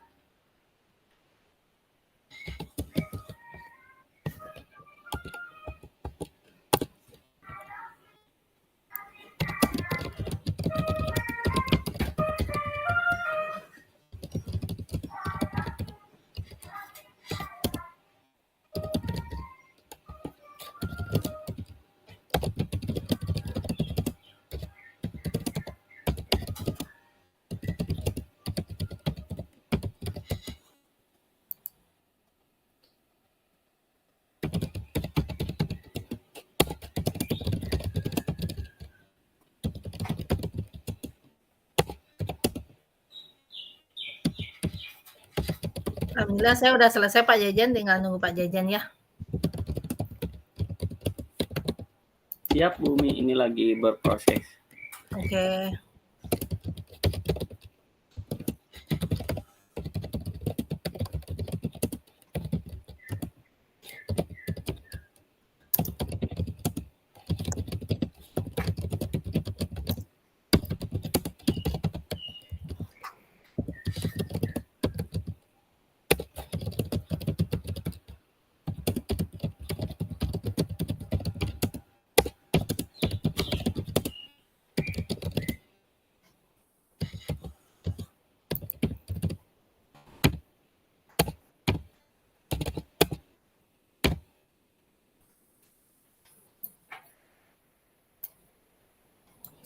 Alhamdulillah saya udah selesai Pak Jajan, tinggal nunggu Pak Jajan ya. Siap, Bu Umi. Ini lagi berproses. Oke.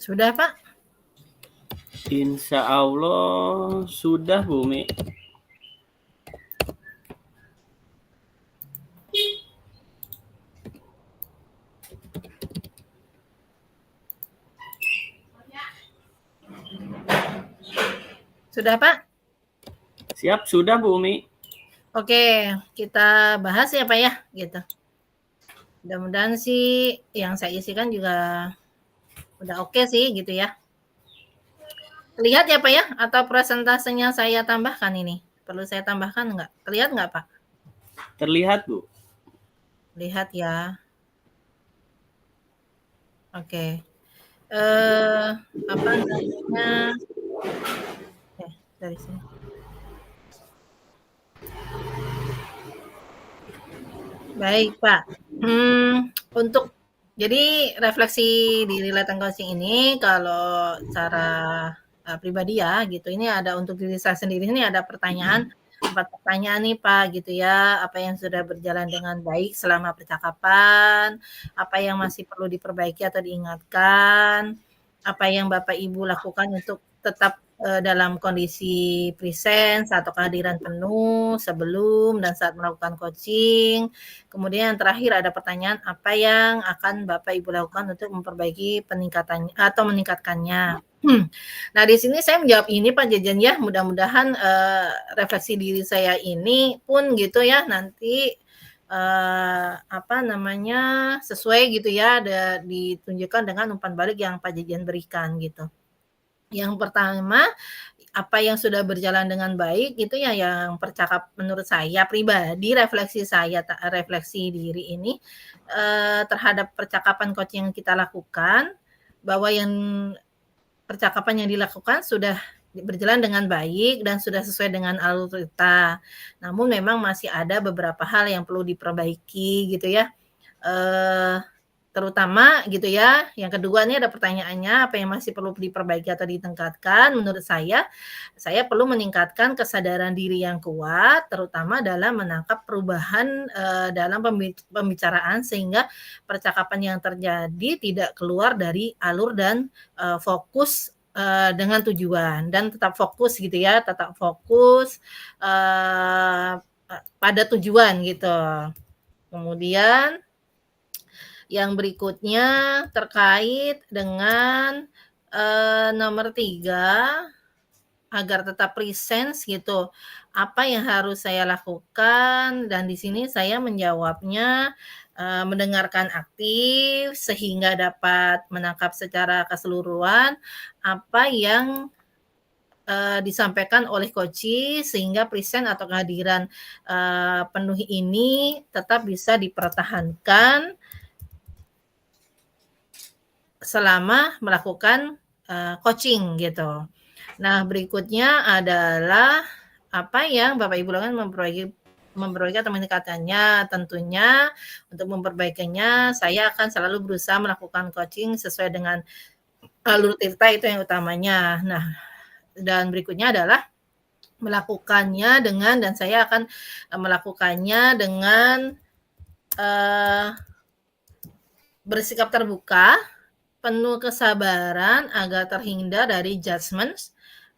Sudah Pak? Insya Allah sudah, Bu Umi. Sudah Pak? Siap, sudah, Bu Umi. Oke, kita bahas ya Pak ya, gitu. Mudah-mudahan sih yang saya isikan juga udah oke sih, gitu ya. Lihat ya Pak ya, atau presentasenya saya tambahkan ini? Perlu saya tambahkan nggak? Terlihat nggak Pak? Terlihat, Bu. Lihat ya. Oke. Apa namanya? Dari sini. Baik Pak. Untuk jadi refleksi di Relate and Coaching ini kalau secara pribadi ya gitu, ini ada untuk diri saya sendiri, ini ada pertanyaan, 4 pertanyaan nih Pak gitu ya, apa yang sudah berjalan dengan baik selama percakapan, apa yang masih perlu diperbaiki atau diingatkan, apa yang Bapak Ibu lakukan untuk tetap dalam kondisi presence atau kehadiran penuh sebelum dan saat melakukan coaching. Kemudian yang terakhir ada pertanyaan, apa yang akan Bapak Ibu lakukan untuk memperbaiki peningkatannya atau meningkatkannya. Nah, di sini saya menjawab ini Pak Jajan ya, mudah-mudahan refleksi diri saya ini pun gitu ya, nanti sesuai gitu ya, ditunjukkan dengan umpan balik yang Pak Jajan berikan gitu. Yang pertama, apa yang sudah berjalan dengan baik itu ya yang menurut saya pribadi, refleksi diri ini terhadap percakapan coaching yang kita lakukan, bahwa percakapan yang dilakukan sudah berjalan dengan baik dan sudah sesuai dengan alur cerita. Namun memang masih ada beberapa hal yang perlu diperbaiki gitu ya. terutama gitu ya. Yang kedua nih ada pertanyaannya, apa yang masih perlu diperbaiki atau ditingkatkan? Menurut saya perlu meningkatkan kesadaran diri yang kuat, terutama dalam menangkap perubahan dalam pembicaraan sehingga percakapan yang terjadi tidak keluar dari alur dan fokus dengan tujuan, dan tetap fokus gitu ya, tetap fokus pada tujuan gitu. Kemudian yang berikutnya terkait dengan nomor 3, agar tetap presence gitu. Apa yang harus saya lakukan? Dan di sini saya menjawabnya mendengarkan aktif sehingga dapat menangkap secara keseluruhan apa yang disampaikan oleh coach sehingga present atau kehadiran penuh ini tetap bisa dipertahankan selama melakukan coaching gitu. Nah, berikutnya adalah apa yang Bapak Ibu lakukan memperbaiki atau meningkatkannya. Tentunya untuk memperbaikinya saya akan selalu berusaha melakukan coaching sesuai dengan alur Tirta, itu yang utamanya. Nah, dan berikutnya adalah melakukannya dengan, dan saya akan melakukannya dengan bersikap terbuka, penuh kesabaran agar terhindar dari judgement,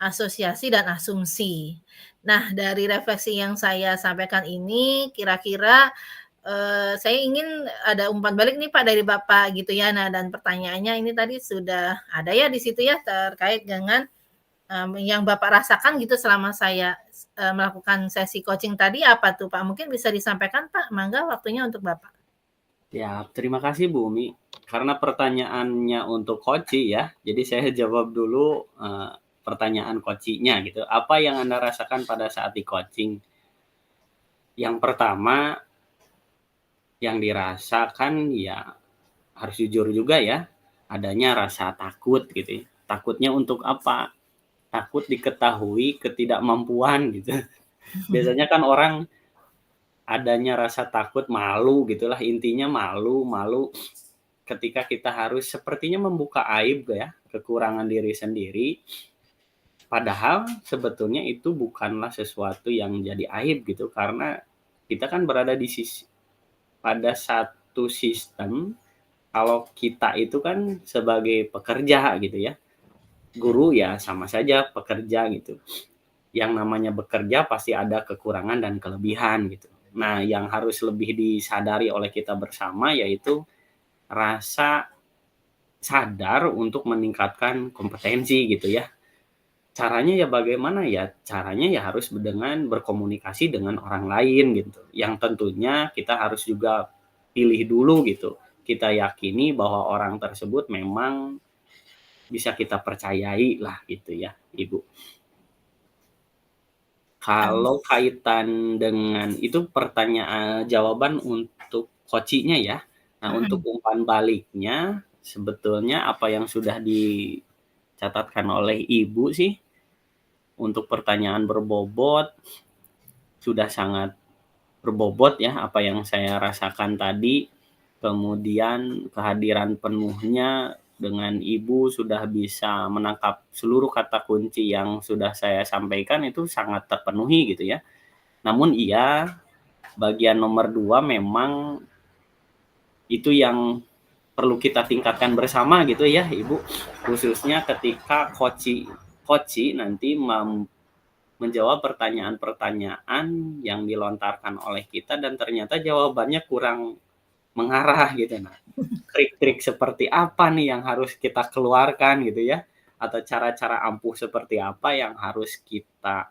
asosiasi, dan asumsi. Nah, dari refleksi yang saya sampaikan ini, kira-kira saya ingin ada umpan balik nih Pak dari Bapak gitu ya. Nah, dan pertanyaannya ini tadi sudah ada ya di situ ya, terkait dengan yang Bapak rasakan gitu selama saya melakukan sesi coaching tadi, apa tuh Pak? Mungkin bisa disampaikan Pak, mangga waktunya untuk Bapak. Ya, terima kasih Bu Umi. Karena pertanyaannya untuk Koci ya, jadi saya jawab dulu pertanyaan Kocinya gitu. Apa yang Anda rasakan pada saat di coaching? Yang pertama, yang dirasakan ya harus jujur juga ya, adanya rasa takut gitu ya. Takutnya untuk apa? Takut diketahui ketidakmampuan gitu. Biasanya kan orang adanya rasa takut, malu gitulah, intinya malu ketika kita harus sepertinya membuka aib ya, kekurangan diri sendiri. Padahal sebetulnya itu bukanlah sesuatu yang jadi aib gitu, karena kita kan berada di pada satu sistem. Kalau kita itu kan sebagai pekerja gitu ya, guru ya sama saja pekerja gitu. Yang namanya bekerja pasti ada kekurangan dan kelebihan gitu. Nah, yang harus lebih disadari oleh kita bersama yaitu rasa sadar untuk meningkatkan kompetensi gitu ya. Caranya ya bagaimana ya? Caranya ya harus dengan berkomunikasi dengan orang lain gitu. Yang tentunya kita harus juga pilih dulu gitu. Kita yakini bahwa orang tersebut memang bisa kita percayai lah gitu ya, Ibu. Kalau kaitan dengan itu pertanyaan jawaban untuk kocinya ya. Nah, untuk umpan baliknya sebetulnya apa yang sudah dicatatkan oleh Ibu sih untuk pertanyaan berbobot sudah sangat berbobot ya apa yang saya rasakan tadi. Kemudian kehadiran penuhnya dengan Ibu sudah bisa menangkap seluruh kata kunci yang sudah saya sampaikan itu sangat terpenuhi gitu ya. Namun iya, bagian nomor 2 memang itu yang perlu kita tingkatkan bersama gitu ya Ibu. Khususnya ketika coach nanti menjawab pertanyaan-pertanyaan yang dilontarkan oleh kita dan ternyata jawabannya kurang mengarah gitu. Nah, trik-trik seperti apa nih yang harus kita keluarkan gitu ya? Atau cara-cara ampuh seperti apa yang harus kita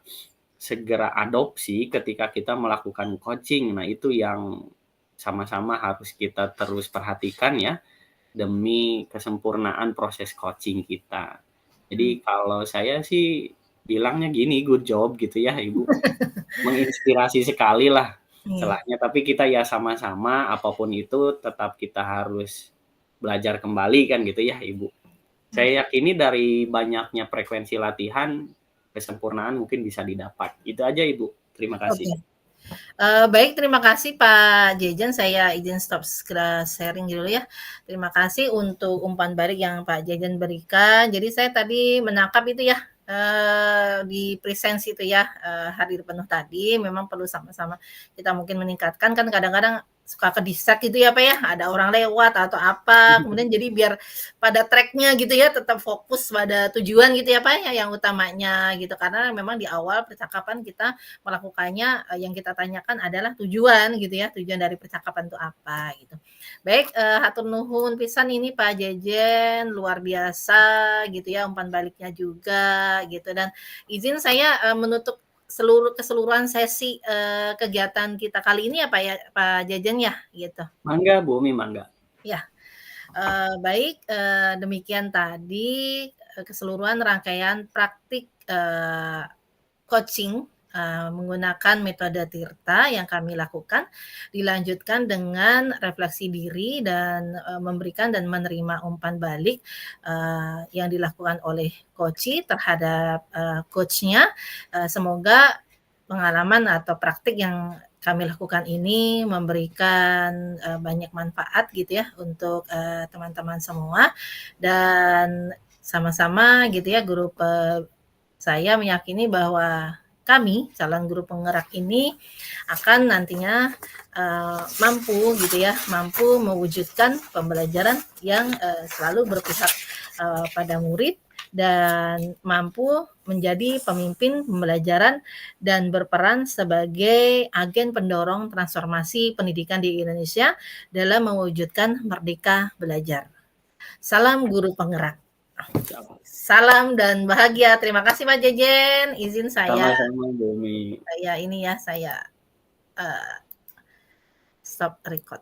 segera adopsi ketika kita melakukan coaching. Nah, itu yang sama-sama harus kita terus perhatikan ya, demi kesempurnaan proses coaching kita. Jadi kalau saya sih bilangnya gini, good job gitu ya Ibu. Menginspirasi sekali lah celahnya, tapi kita ya sama-sama apapun itu tetap kita harus belajar kembali kan gitu ya Ibu. Saya yakini dari banyaknya frekuensi latihan, kesempurnaan mungkin bisa didapat. Itu aja Ibu. Terima kasih. Oke. Baik, terima kasih Pak Jejen, saya izin stop sharing dulu ya. Terima kasih untuk umpan balik yang Pak Jejen berikan. Jadi saya tadi menangkap itu ya, di presence itu ya, hadir penuh tadi memang perlu sama-sama kita mungkin meningkatkan, kan kadang-kadang suka ke-distract gitu ya Pak ya, ada orang lewat atau apa, kemudian jadi biar pada track-nya gitu ya, tetap fokus pada tujuan gitu ya Pak ya, yang utamanya gitu. Karena memang di awal percakapan kita melakukannya, yang kita tanyakan adalah tujuan gitu ya, tujuan dari percakapan itu apa gitu. Baik, hatur nuhun pisan ini Pak Jejen, luar biasa gitu ya umpan baliknya juga gitu, dan izin saya, menutup keseluruhan sesi, kegiatan kita kali ini ya Pak Jejen ya gitu. Mangga Bu Umi, mangga. Ya, baik, demikian tadi, keseluruhan rangkaian praktik, coaching, menggunakan metode Tirta yang kami lakukan, dilanjutkan dengan refleksi diri dan, memberikan dan menerima umpan balik, yang dilakukan oleh coachee terhadap, coach-nya. Semoga pengalaman atau praktik yang kami lakukan ini memberikan, banyak manfaat gitu ya untuk, teman-teman semua, dan sama-sama gitu ya grup, saya meyakini bahwa kami, calon guru penggerak ini akan nantinya, mampu gitu ya, mampu mewujudkan pembelajaran yang, selalu berpihak, pada murid dan mampu menjadi pemimpin pembelajaran dan berperan sebagai agen pendorong transformasi pendidikan di Indonesia dalam mewujudkan merdeka belajar. Salam guru penggerak. Salam dan bahagia. Terima kasih Pak Jejen. Izin Sama-sama Bu Umi. saya stop record.